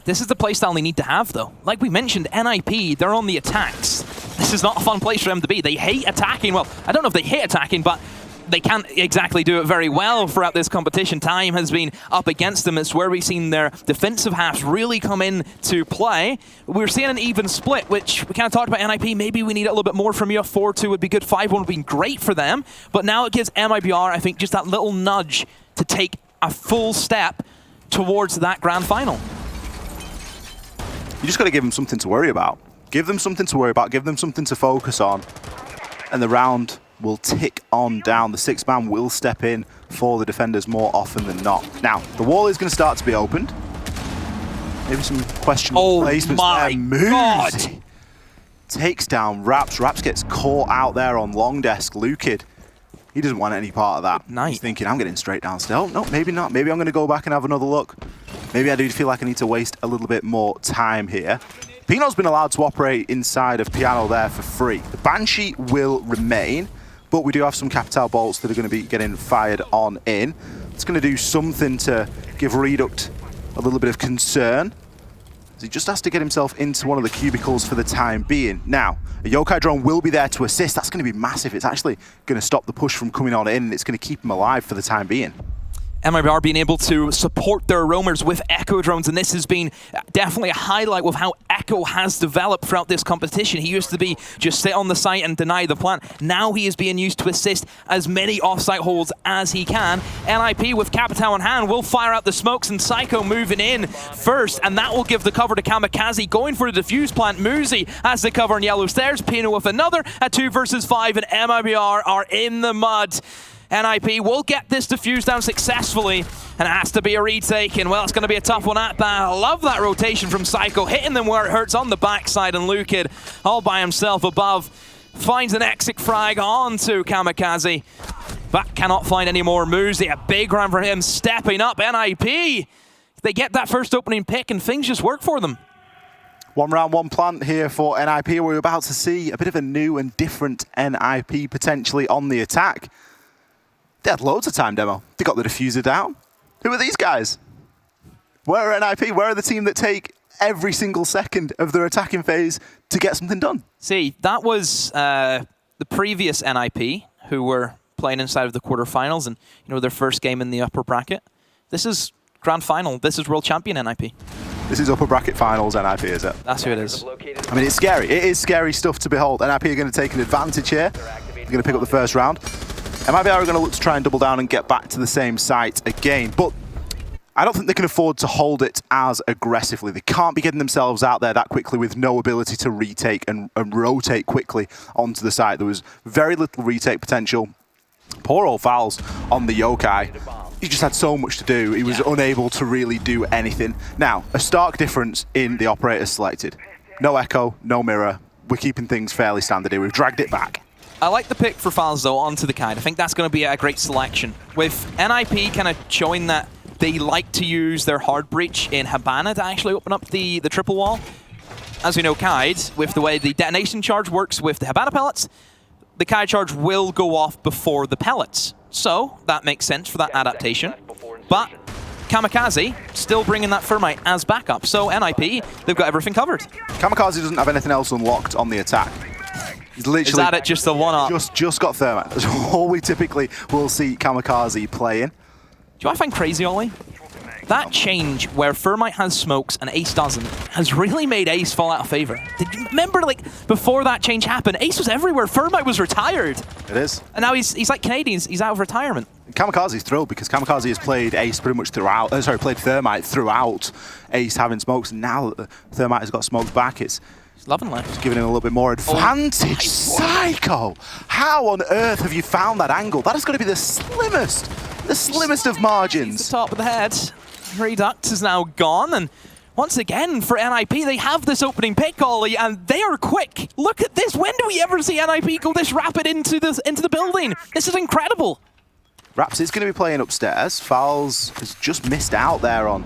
This is the playstyle they need to have, though. Like we mentioned, NIP, they're on the attacks. This is not a fun place for them to be. They hate attacking. Well, I don't know if they hate attacking, but they can't exactly do it very well throughout this competition. Time has been up against them. It's where we've seen their defensive halves really come in to play. We're seeing an even split, which we kind of talked about NIP. Maybe we need a little bit more from you. 4-2 would be good. 5-1 would be great for them. But now it gives MIBR, I think, just that little nudge to take a full step towards that grand final. You just got to give them something to worry about. Give them something to worry about. Give them something to focus on. And the round will tick on down. The sixth man will step in for the defenders more often than not. Now, the wall is going to start to be opened. Maybe some questionable placements there. God! Takes down Raps. Raps gets caught out there on long desk. Lukid, he doesn't want any part of that. Nice. He's thinking, I'm getting straight down still. No, maybe not. Maybe I'm going to go back and have another look. Maybe I do feel like I need to waste a little bit more time here. Pino's been allowed to operate inside of Piano there for free. The Banshee will remain, but we do have some Capital bolts that are going to be getting fired on in. It's going to do something to give Reduct a little bit of concern, as he just has to get himself into one of the cubicles for the time being. Now, a Yokai drone will be there to assist. That's going to be massive. It's actually going to stop the push from coming on in, and it's going to keep him alive for the time being. MIBR being able to support their roamers with Echo drones, and this has been definitely a highlight of how Echo has developed throughout this competition. He used to be just sit on the site and deny the plant. Now he is being used to assist as many offsite holds as he can. NIP with Capital in hand will fire out the smokes, and Psycho moving in first, and that will give the cover to Kamikaze going for the defuse plant. Muzi has the cover on yellow stairs. Pino with another at 2 versus 5, and MIBR are in the mud. NIP will get this defuse down successfully, and it has to be a retake, and well, it's going to be a tough one at that. I love that rotation from Psycho, hitting them where it hurts on the backside, and Lukid all by himself above finds an exit frag onto Kamikaze, but cannot find any more. Muzi, a big round for him, stepping up. NIP, they get that first opening pick, and things just work for them. One round, one plant here for NIP. We're about to see a bit of a new and different NIP potentially on the attack. They had loads of time demo. They got the diffuser down. Who are these guys? Where are NIP? Where are the team that take every single second of their attacking phase to get something done? See, that was the previous NIP who were playing inside of the quarterfinals and their first game in the upper bracket. This is grand final. This is world champion NIP. This is upper bracket finals NIP, is it? That's who it is. I mean, it's scary. It is scary stuff to behold. NIP are going to take an advantage here. They're going to pick up the first round. MIBR are going to look to try and double down and get back to the same site again, but I don't think they can afford to hold it as aggressively. They can't be getting themselves out there that quickly with no ability to retake and rotate quickly onto the site. There was very little retake potential. Poor old Fouls on the Yokai. He just had so much to do. He was unable to really do anything. Now, a stark difference in the operators selected. No Echo, no Mirror. We're keeping things fairly standard here. We've dragged it back. I like the pick for Fouls, though, onto the Kite. I think that's going to be a great selection. With NIP kind of showing that they like to use their hard breach in Habana to actually open up the triple wall. As we know, Kite, with the way the detonation charge works with the Habana pellets, the Kite charge will go off before the pellets. So that makes sense for that adaptation. But Kamikaze still bringing that Thermite as backup. So NIP, they've got everything covered. Kamikaze doesn't have anything else unlocked on the attack. He's literally is that it, just the one-up? Just got Thermite. That's all we typically will see Kamikaze playing. Do you know what I find crazy, Ollie? That change where Thermite has smokes and Ace doesn't has really made Ace fall out of favor. Did you remember, before that change happened, Ace was everywhere. Thermite was retired. It is. And now he's like Canadians. He's out of retirement. Kamikaze's thrilled because Kamikaze has played Ace pretty much throughout. Played Thermite throughout Ace having smokes. And now that Thermite has got smokes back, it's loving life. It's giving him a little bit more advantage. Psycho! How on earth have you found that angle? That is going to be the slimmest of margins. The top of the head. Reduct is now gone, and once again for NIP, they have this opening pick, Ollie, and they are quick. Look at this. When do we ever see NIP go this rapid into the building? This is incredible. Raps is going to be playing upstairs. Fouls has just missed out there on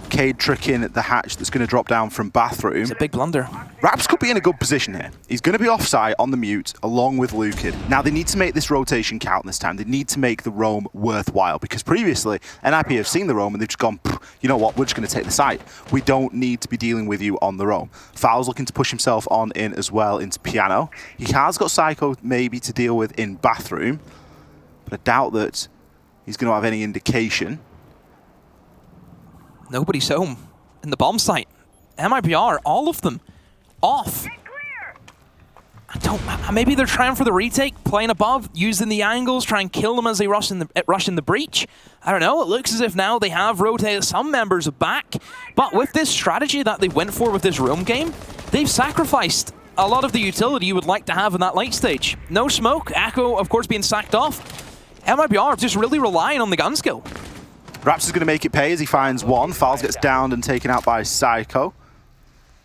Cade tricking the hatch that's going to drop down from bathroom. It's a big blunder. Raps could be in a good position here. He's going to be offside on the mute along with Lukid. Now they need to make this rotation count this time. They need to make the roam worthwhile because previously NIP have seen the roam and they've just gone, you know what, we're just going to take the site. We don't need to be dealing with you on the roam. Fouls looking to push himself on in as well into Piano. He has got Psycho maybe to deal with in bathroom. But I doubt that he's going to have any indication. Nobody's home in the bomb site. MIBR, all of them, off. Maybe they're trying for the retake, playing above, using the angles, try and kill them as they rush in the breach. I don't know, it looks as if now they have rotated some members back, but with this strategy that they went for with this roam game, they've sacrificed a lot of the utility you would like to have in that late stage. No smoke, Echo, of course, being sacked off. MIBR just really relying on the gun skill. Raps is going to make it pay as he finds one. Fowls gets downed and taken out by Psycho.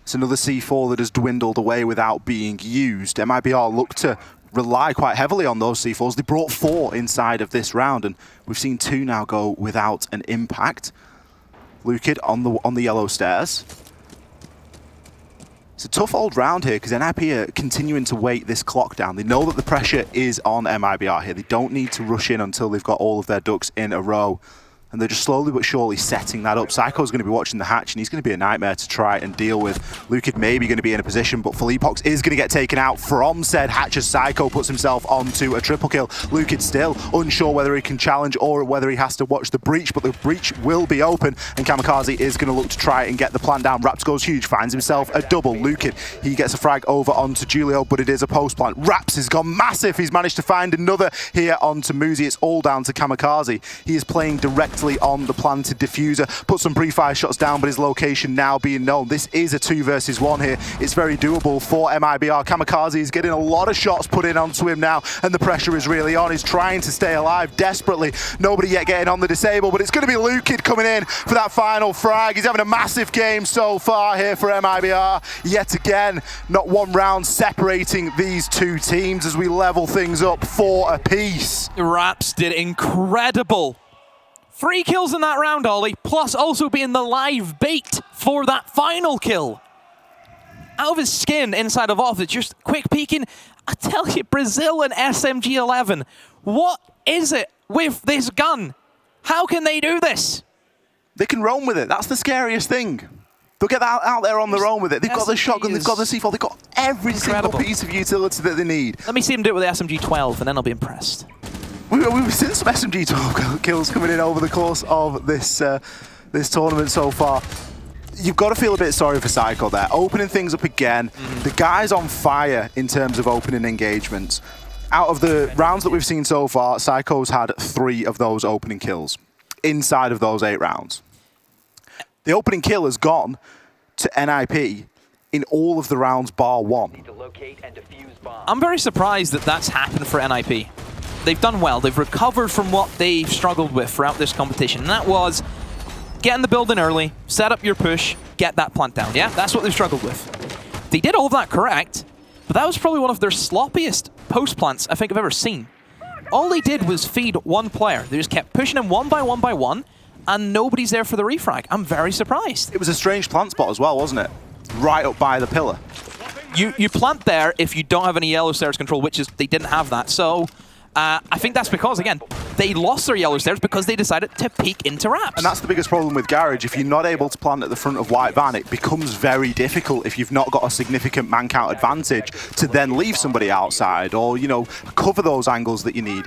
It's another C4 that has dwindled away without being used. MIBR look to rely quite heavily on those C4s. They brought 4 inside of this round, and we've seen 2 now go without an impact. Lukid on the yellow stairs. It's a tough old round here because NIP are continuing to weight this clock down. They know that the pressure is on MIBR here. They don't need to rush in until they've got all of their ducks in a row. And they're just slowly but surely setting that up. Psycho's going to be watching the hatch, and he's going to be a nightmare to try and deal with. Lukid may be going to be in a position, but Philippox is going to get taken out from said hatch as Psycho puts himself onto a triple kill. Lukid still unsure whether he can challenge or whether he has to watch the breach, but the breach will be open, and Kamikaze is going to look to try and get the plant down. Raps goes huge, finds himself a double. Lukid, he gets a frag over onto Julio, but it is a post plant. Raps has gone massive. He's managed to find another here onto Muzi. It's all down to Kamikaze. He is playing directly on the planted diffuser, put some pre-fire shots down, but his location now being known. This is a 2 versus 1 here. It's very doable for MIBR. Kamikaze is getting a lot of shots put in onto him now, and the pressure is really on. He's trying to stay alive desperately. Nobody yet getting on the disable, but it's going to be Lukid coming in for that final frag. He's having a massive game so far here for MIBR. Yet again, not one round separating these 2 teams as we level things up 4 apiece. Raps did incredible. 3 kills in that round, Ollie, plus also being the live bait for that final kill. Out of his skin inside of off, it's just quick peeking. I tell you, Brazil and SMG-11, what is it with this gun? How can they do this? They can roam with it. That's the scariest thing. They'll get out there on their own with it. They've got the shotgun, they've got the C4, they've got every single piece of utility that they need. Let me see them do it with the SMG-12, and then I'll be impressed. We've seen some SMG-12 kills coming in over the course of this this tournament so far. You've got to feel a bit sorry for Psycho there. Opening things up again. The guy's on fire in terms of opening engagements. Out of the rounds that we've seen so far, Psycho's had 3 of those opening kills inside of those 8 rounds. The opening kill has gone to NIP in all of the rounds bar 1. I'm very surprised that that's happened for NIP. They've done well. They've recovered from what they've struggled with throughout this competition. And that was get in the building early, set up your push, get that plant down. Yeah, that's what they've struggled with. They did all of that correct, but that was probably one of their sloppiest post plants I think I've ever seen. All they did was feed one player. They just kept pushing him one by one, and nobody's there for the refrag. I'm very surprised. It was a strange plant spot as well, wasn't it? Right up by the pillar. You plant there if you don't have any yellow stairs control, which is they didn't have that. So I think that's because, again, they lost their yellow stairs because they decided to peek into Raps. And that's the biggest problem with Garage. If you're not able to plant at the front of White Van, it becomes very difficult if you've not got a significant man count advantage to then leave somebody outside or, you know, cover those angles that you need.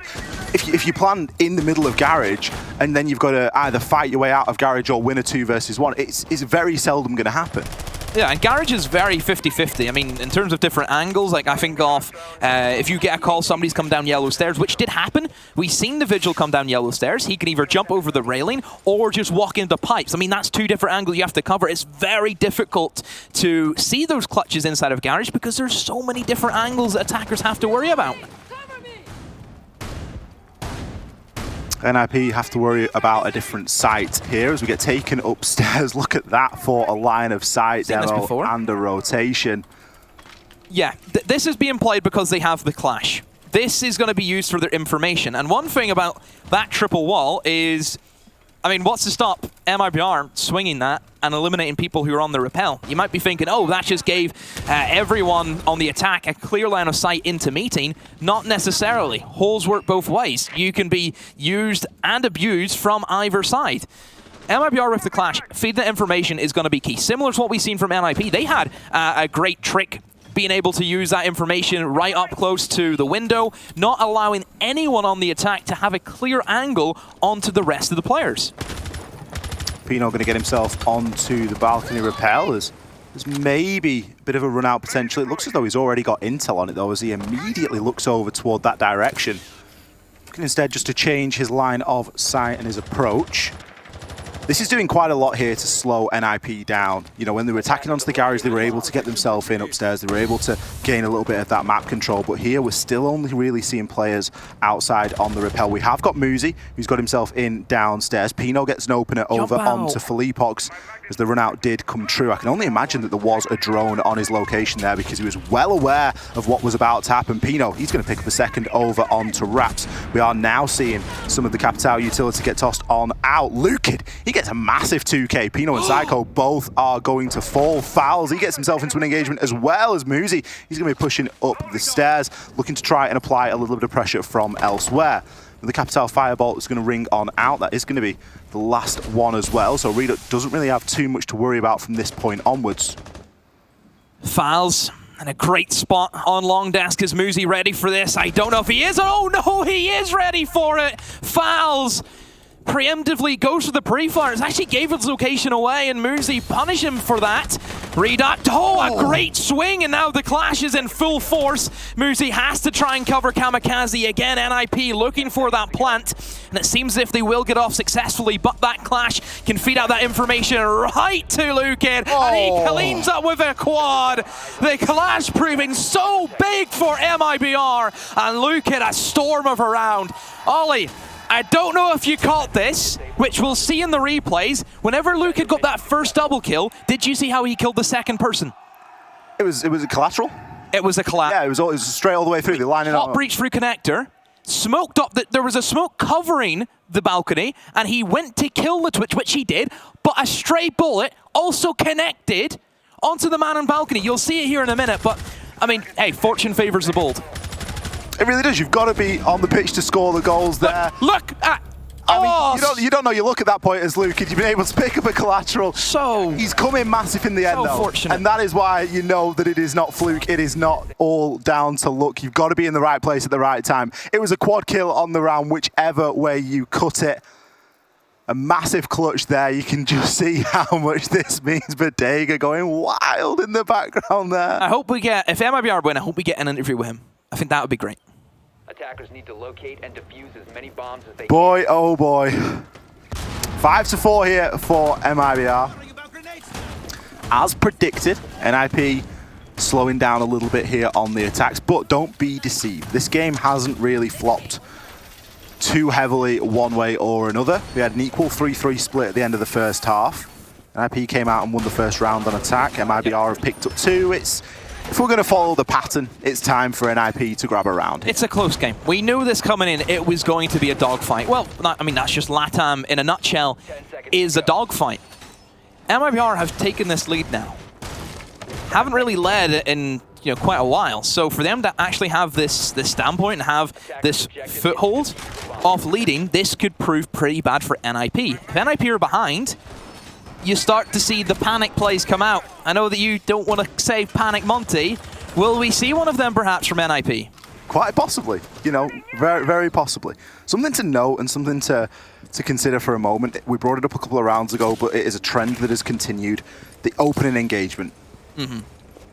If you plant in the middle of Garage and then you've got to either fight your way out of Garage or win a 2 versus 1, it's very seldom going to happen. Yeah, and Garage is very 50-50. I mean, in terms of different angles, like I think of if you get a call, somebody's come down yellow stairs, which did happen. We've seen the Vigil come down yellow stairs. He can either jump over the railing or just walk into pipes. I mean, that's 2 different angles you have to cover. It's very difficult to see those clutches inside of Garage because there's so many different angles that attackers have to worry about. NIP have to worry about a different site here as we get taken upstairs. Look at that for a line of sight demo and a rotation. Yeah, this is being played because they have the clash. This is going to be used for their information. And one thing about that triple wall is, I mean, what's to stop MIBR swinging that and eliminating people who are on the rappel? You might be thinking, oh, that just gave everyone on the attack a clear line of sight into meeting. Not necessarily. Holes work both ways. You can be used and abused from either side. MIBR with the clash, feeding the information is going to be key. Similar to what we've seen from NIP. They had a great trick being able to use that information right up close to the window, not allowing anyone on the attack to have a clear angle onto the rest of the players. Pino going to get himself onto the balcony rappel. There's maybe a bit of a run out potential. It looks as though he's already got intel on it though, as he immediately looks over toward that direction. Looking instead just to change his line of sight and his approach. This is doing quite a lot here to slow NIP down. You know, when they were attacking onto the garage, they were able to get themselves in upstairs. They were able to gain a little bit of that map control. But here, we're still only really seeing players outside on the rappel. We have got Muzi, who's got himself in downstairs. Pino gets an opener over onto Philippox as the run out did come true. I can only imagine that there was a drone on his location there because he was well aware of what was about to happen. Pino, he's going to pick up a second over onto Raps. We are now seeing some of the Capital utility get tossed on out. Lukid, he gets a massive 2K. Pino and Psycho both are going to fall. Fouls, he gets himself into an engagement as well as Muzi. He's going to be pushing up the stairs, looking to try and apply a little bit of pressure from elsewhere. The Capital Firebolt is going to ring on out. That is going to be the last one as well. So Redux doesn't really have too much to worry about from this point onwards. Fouls. And a great spot on long desk. Is Muzi ready for this? I don't know if he is. Oh no, he is ready for it. Fouls. Preemptively goes for the pre-fire. It actually gave his location away, and Muzi punish him for that. Reduct, a great swing, and now the clash is in full force. Muzi has to try and cover Kamikaze again. NIP looking for that plant, and it seems as if they will get off successfully, but that clash can feed out that information right to Lukid, and he cleans up with a quad. The clash proving so big for MIBR, and Lukid a storm of a round. Ollie, I don't know if you caught this, which we'll see in the replays. Whenever Luke had got that first double kill, did you see how he killed the second person? It was a collateral? It was a collateral. Yeah, it was straight all the way through. They lining up. Hot breach through connector, smoked up. There was a smoke covering the balcony, and he went to kill the Twitch, which he did, but a stray bullet also connected onto the man on balcony. You'll see it here in a minute, but, I mean, hey, fortune favors the bold. It really does. You've got to be on the pitch to score the goals there. Look at... I mean, you don't know your luck at that point as Luke. You've been able to pick up a collateral. So he's come in massive in the end, though. Fortunate. And that is why you know that it is not fluke. It is not all down to luck. You've got to be in the right place at the right time. It was a quad kill on the round, whichever way you cut it. A massive clutch there. You can just see how much this means. Bodega going wild in the background there. I hope we get, if MIBR win, I hope we get an interview with him. I think that would be great. Attackers need to locate and defuse as many bombs as they Boy, oh boy. 5-4 here for MIBR. As predicted, NIP slowing down a little bit here on the attacks, but don't be deceived. This game hasn't really flopped too heavily one way or another. We had an equal 3-3 split at the end of the first half. NIP came out and won the first round on attack. MIBR have picked up 2. If we're going to follow the pattern, it's time for NIP to grab a round. It's a close game. We knew this coming in. It was going to be a dogfight. Well, I mean, that's just LATAM in a nutshell, is a dogfight. MIBR have taken this lead now. Haven't really led in quite a while. So for them to actually have this standpoint and have this foothold of leading, this could prove pretty bad for NIP. If NIP are behind, you start to see the panic plays come out. I know that you don't want to say panic Monty. Will we see one of them perhaps from NIP? Quite possibly, very, very possibly. Something to note and something to consider for a moment. We brought it up a couple of rounds ago, but it is a trend that has continued. The opening engagement.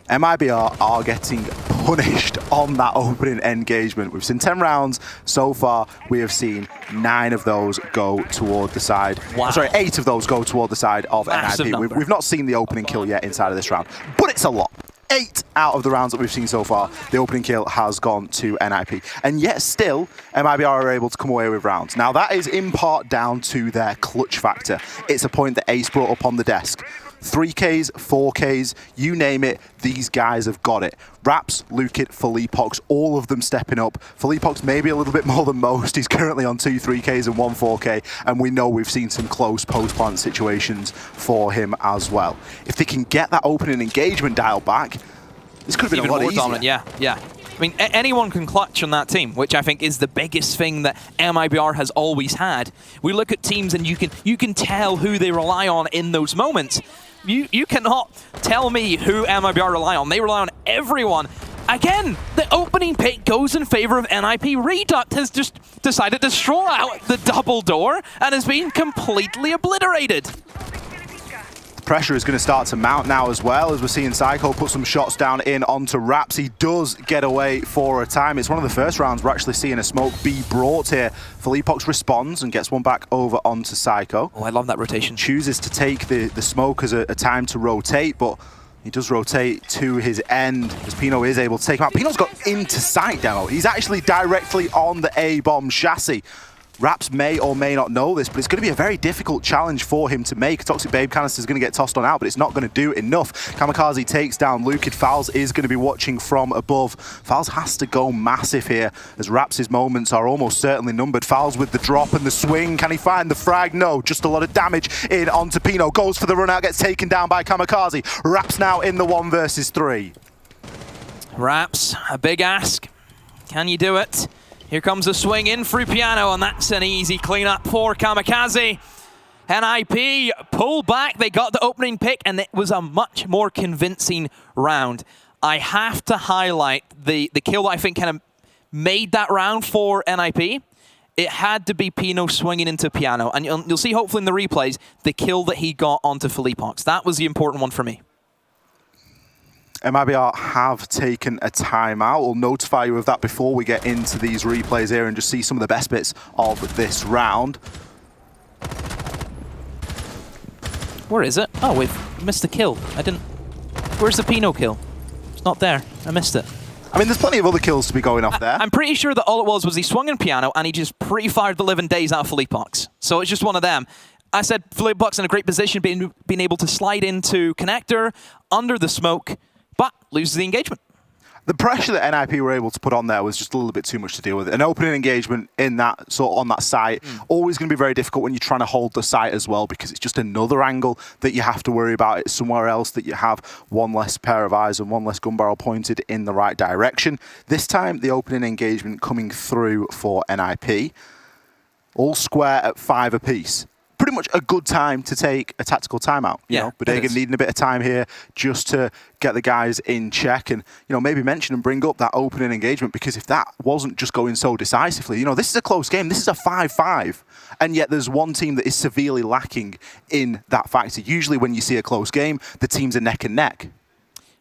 MIBR are getting punished on that opening engagement. We've seen 10 rounds so far. We have seen 9 of those go toward the side. Wow. Sorry, 8 of those go toward the side of Massive NIP. We've not seen the opening kill yet inside of this round, but it's a lot. 8 out of the rounds that we've seen so far, the opening kill has gone to NIP. And yet still, MIBR are able to come away with rounds. Now that is in part down to their clutch factor. It's a point that Ace brought up on the desk. 3Ks, 4Ks, you name it, these guys have got it. Raps, Lukid, Philippox, all of them stepping up. Philippox maybe a little bit more than most. He's currently on 2 3Ks and 1 4K, and we know we've seen some close post-plant situations for him as well. If they can get that opening engagement dialed back, this could have been even a lot more easier. dominant. Yeah. I mean, anyone can clutch on that team, which I think is the biggest thing that MIBR has always had. We look at teams and you can tell who they rely on in those moments. You cannot tell me who MIBR rely on. They rely on everyone. Again, the opening pick goes in favor of NIP. Reduct has just decided to stroll out the double door and has been completely obliterated. Pressure is going to start to mount now as well, as we're seeing Psycho put some shots down in onto Raps. He does get away for a time. It's one of the first rounds we're actually seeing a smoke be brought here. Philippox responds and gets one back over onto Psycho. Oh, I love that rotation. Chooses to take the smoke as a time to rotate, but he does rotate to his end as Pino is able to take him out. Pino's got into sight now. He's actually directly on the A-bomb chassis. Raps may or may not know this, but it's going to be a very difficult challenge for him to make. Toxic Babe Canister is going to get tossed on out, but it's not going to do enough. Kamikaze takes down Lukid. Fowls is going to be watching from above. Fowls has to go massive here, as Raps' moments are almost certainly numbered. Fowls with the drop and the swing. Can he find the frag? No, just a lot of damage in onto Pino. Goes for the run out, gets taken down by Kamikaze. Raps now in the 1 versus 3. Raps, a big ask. Can you do it? Here comes a swing in through Piano, and that's an easy cleanup for Kamikaze. NIP pull back. They got the opening pick, and it was a much more convincing round. I have to highlight the kill that I think kind of made that round for NIP. It had to be Pino swinging into Piano, and you'll see hopefully in the replays the kill that he got onto Philippox. That was the important one for me. MIBR have taken a timeout. We'll notify you of that before we get into these replays here and just see some of the best bits of this round. Where is it? Oh, we've missed the kill. I didn't... Where's the Pino kill? It's not there. I missed it. I mean, there's plenty of other kills to be going off there. I'm pretty sure that all it was he swung in Piano and he just pre-fired the living days out of Philippox. So it's just one of them. I said Philippox in a great position, being able to slide into connector, under the smoke, but loses the engagement. The pressure that NIP were able to put on there was just a little bit too much to deal with. An opening engagement in that on that site, always going to be very difficult when you're trying to hold the site as well, because it's just another angle that you have to worry about. It's somewhere else that you have one less pair of eyes and one less gun barrel pointed in the right direction. This time, the opening engagement coming through for NIP. All square at 5 apiece. Pretty much a good time to take a tactical timeout. You know, Bodega needing a bit of time here just to get the guys in check and, maybe mention and bring up that opening engagement, because if that wasn't just going so decisively, this is a close game. This is a 5-5. And yet there's one team that is severely lacking in that factor. Usually when you see a close game, the teams are neck and neck.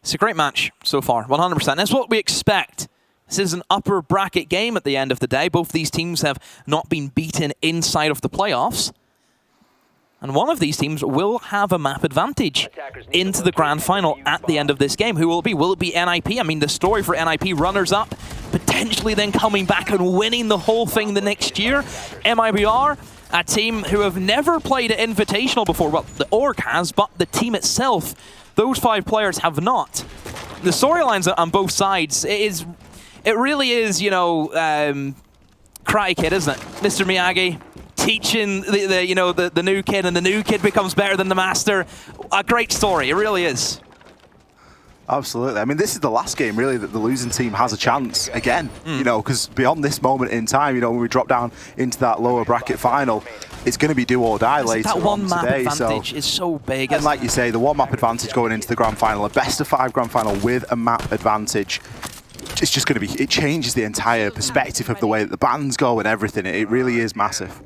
It's a great match so far, 100%. That's what we expect. This is an upper bracket game at the end of the day. Both these teams have not been beaten inside of the playoffs. And one of these teams will have a map advantage into the grand final at the end of this game. Who will it be? Will it be NIP? I mean, the story for NIP, runners-up, potentially then coming back and winning the whole thing the next year. MIBR, a team who have never played an Invitational before. Well, the org has, but the team itself, those 5 players have not. The storylines on both sides, it really is, Karate Kid, isn't it? Mr. Miyagi teaching the new kid, and the new kid becomes better than the master. A great story, it really is. Absolutely. I mean, this is the last game, really, that the losing team has a chance again, because beyond this moment in time, when we drop down into that lower bracket final, it's going to be do or die later that one on map today. advantage is so big. And like you say, the one map advantage going into the grand final, a best of 5 grand final with a map advantage, it's just going to be, it changes the entire perspective of the way that the bands go and everything. It really is massive.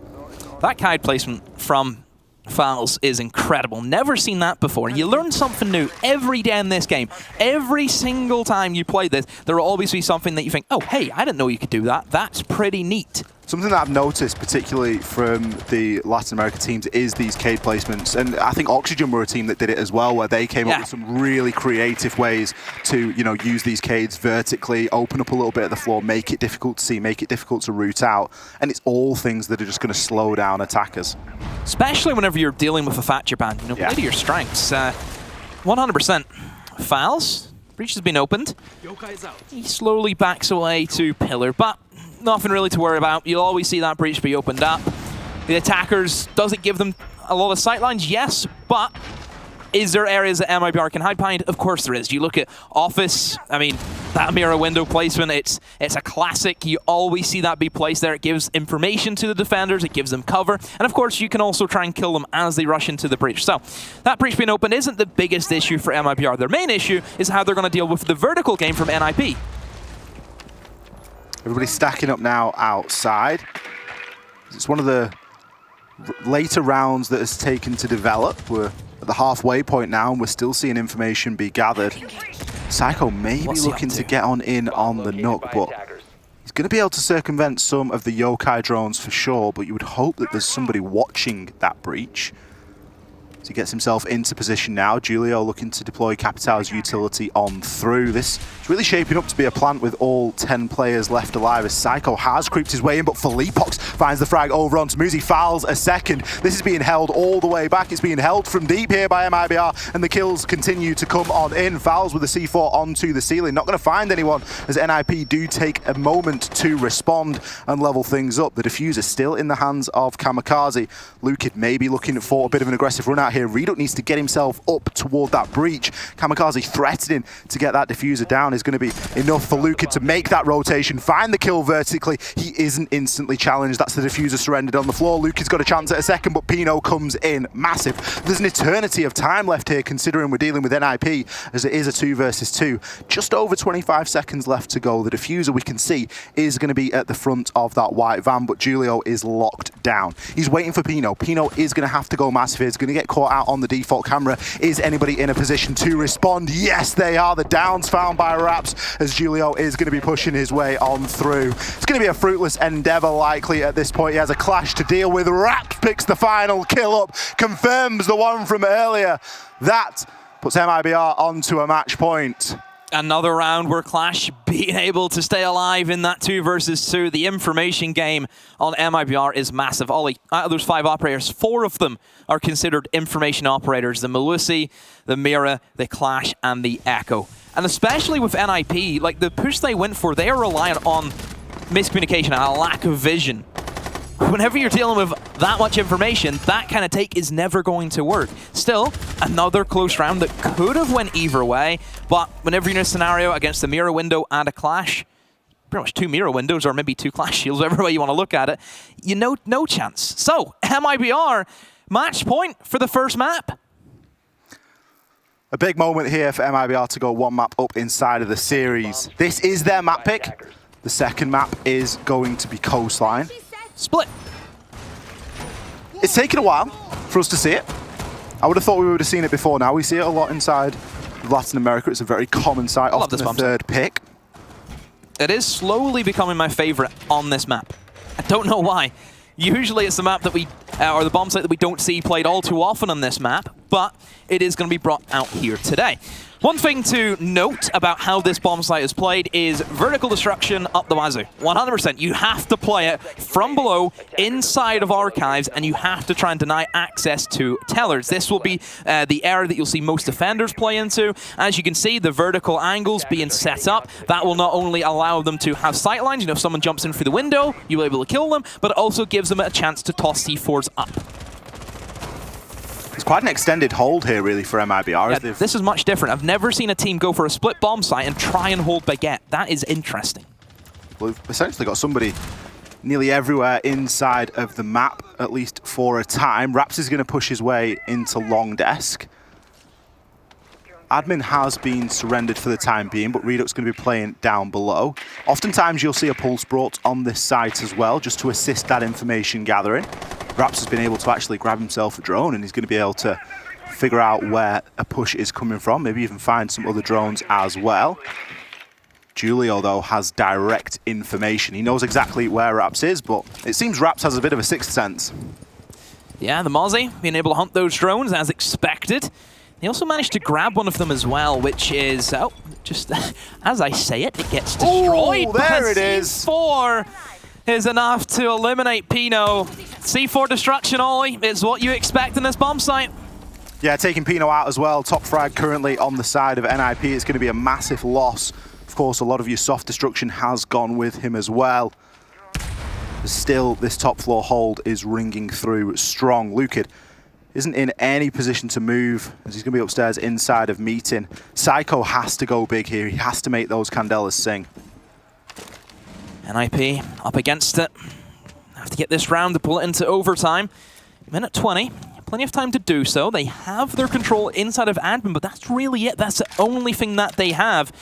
That kite placement from Fowls is incredible. Never seen that before. You learn something new every day in this game. Every single time you play this, there will always be something that you think, oh, hey, I didn't know you could do that. That's pretty neat. Something that I've noticed, particularly from the Latin America teams, is these cade placements. And I think Oxygen were a team that did it as well, where they came up with some really creative ways to, use these cades vertically, open up a little bit of the floor, make it difficult to see, make it difficult to root out. And it's all things that are just going to slow down attackers. Especially whenever you're dealing with a Thatcher band. Play to your strengths. 100%. Fouls. Breach has been opened. He slowly backs away to Pillar, but nothing really to worry about. You'll always see that breach be opened up. The attackers, does it give them a lot of sightlines? Yes, but Is there areas that MIBR can hide behind? Of course there is. You look at Office, I mean, that mirror window placement, it's a classic. You always see that be placed there. It gives information to the defenders, it gives them cover, and of course you can also try and kill them as they rush into the breach. So that breach being open isn't the biggest issue for MIBR. Their main issue is how they're going to deal with the vertical game from NIP. Everybody's stacking up now outside. It's one of the later rounds that has taken to develop. We're at the halfway point now, and we're still seeing information be gathered. Psycho may be looking to get on in on the Nook, but he's going to be able to circumvent some of the yokai drones for sure, but you would hope that there's somebody watching that breach. So he gets himself into position now. Julio looking to deploy Capital's utility on through. This is really shaping up to be a plant with all 10 players left alive as Psycho has creeped his way in, but Felipox finds the frag over on Smoozy, fouls a second. This is being held all the way back. It's being held from deep here by MIBR, and the kills continue to come on in. Fouls with the C4 onto the ceiling. Not going to find anyone as NIP do take a moment to respond and level things up. The diffuser still in the hands of Kamikaze. Lukid may be looking for a bit of an aggressive run out here. Reduk needs to get himself up toward that breach. Kamikaze threatening to get that diffuser down is going to be enough for Lukid to make that rotation, find the kill vertically. He isn't instantly challenged. That's the diffuser surrendered on the floor. Lukid's got a chance at a second, but Pino comes in massive. There's an eternity of time left here considering we're dealing with NIP, as it is a 2 versus 2. Just over 25 seconds left to go. The diffuser, we can see, is going to be at the front of that white van, but Julio is locked down. He's waiting for Pino. Pino is going to have to go massive here. He's going to get caught out on the default camera. Is anybody in a position to respond? Yes, they are. The downs found by Raps, as Julio is going to be pushing his way on through. It's going to be a fruitless endeavor likely at this point. He has a clash to deal with. Raps picks the final kill up, confirms the one from earlier. That puts MIBR onto a match point. Another round where Clash being able to stay alive in that 2 versus 2. The information game on MIBR is massive. Ollie, out of those 5 operators, 4 of them are considered information operators. The Melusi, the Mira, the Clash, and the Echo. And especially with NIP, like the push they went for, they are reliant on miscommunication and a lack of vision. Whenever you're dealing with that much information, that kind of take is never going to work. Still, another close round that could have went either way, but whenever you're in a scenario against a mirror window and a Clash, pretty much 2 mirror windows or maybe 2 Clash shields, whatever way you want to look at it, you know, no chance. So, MIBR, match point for the first map. A big moment here for MIBR to go 1 map up inside of the series. This is their map pick. The second map is going to be Coastline. Split. It's taken a while for us to see it. I would have thought we would have seen it before now. We see it a lot inside Latin America. It's a very common sight, often the third pick. It is slowly becoming my favorite on this map. I don't know why. Usually it's the map that we, or the bomb site that we don't see played all too often on this map, but it is going to be brought out here today. One thing to note about how this bomb site is played is vertical destruction up the wazoo. 100%. You have to play it from below, inside of archives, and you have to try and deny access to tellers. This will be the area that you'll see most defenders play into. As you can see, the vertical angles being set up, that will not only allow them to have sight lines, you know, if someone jumps in through the window, you'll be able to kill them, but it also gives them a chance to toss C4s up. It's quite an extended hold here, really, for MIBR. Yeah, this is much different. I've never seen a team go for a split bomb site and try and hold Baguette. That is interesting. We've essentially got somebody nearly everywhere inside of the map, at least for a time. Raps is going to push his way into long desk. Admin has been surrendered for the time being, but Reduk's going to be playing down below. Oftentimes you'll see a pulse brought on this site as well, just to assist that information gathering. Raps has been able to actually grab himself a drone, and he's going to be able to figure out where a push is coming from, maybe even find some other drones as well. Julio, though, has direct information. He knows exactly where Raps is, but it seems Raps has a bit of a sixth sense. Yeah, the Mozzie being able to hunt those drones as expected. He also managed to grab one of them as well, which is, oh, just as I say it, it gets destroyed. Oh, there it is. C4 is enough to eliminate Pino. C4 destruction, Ollie, is what you expect in this bomb site. Yeah, taking Pino out as well. Top frag currently on the side of NIP. It's going to be a massive loss. Of course, a lot of your soft destruction has gone with him as well. Still, this top floor hold is ringing through strong. Lukid isn't in any position to move as he's going to be upstairs inside of meeting. Psycho has to go big here. He has to make those Candelas sing. NIP up against it. Have to get this round to pull it into overtime. Minute 20. Plenty of time to do so. They have their control inside of admin, but that's really it. That's the only thing that they have.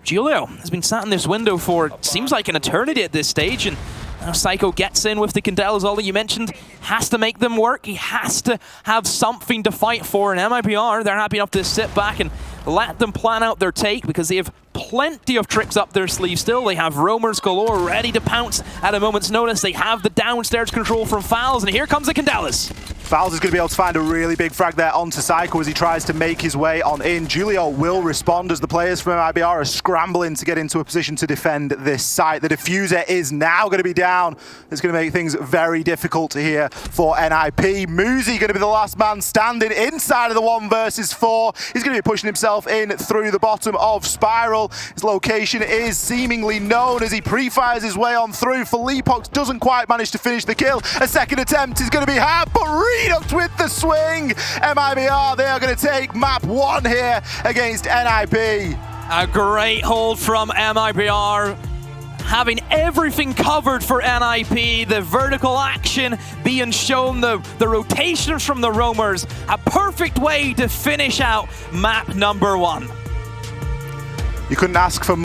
Julio has been sat in this window for, seems like an eternity at this stage, and now Psycho gets in with the Candelas, all that you mentioned, has to make them work. He has to have something to fight for, and MIBR, they're happy enough to sit back and let them plan out their take because they have plenty of tricks up their sleeve still. They have roamers galore ready to pounce at a moment's notice. They have the downstairs control from Fowls, and here comes the Candelas. Fowls is going to be able to find a really big frag there onto Psycho as he tries to make his way on in. Julio will respond as the players from MIBR are scrambling to get into a position to defend this site. The diffuser is now going to be down. It's going to make things very difficult here for NIP. Muzi going to be the last man standing inside of the 1 versus 4. He's going to be pushing himself in through the bottom of Spiral. His location is seemingly known as he pre-fires his way on through. Felipox doesn't quite manage to finish the kill. A second attempt is going to be had, but Redux with the swing. MIBR, they are going to take map 1 here against NIP. A great hold from MIBR. Having everything covered for NIP, the vertical action being shown, the rotations from the roamers. A perfect way to finish out map number 1. You couldn't ask for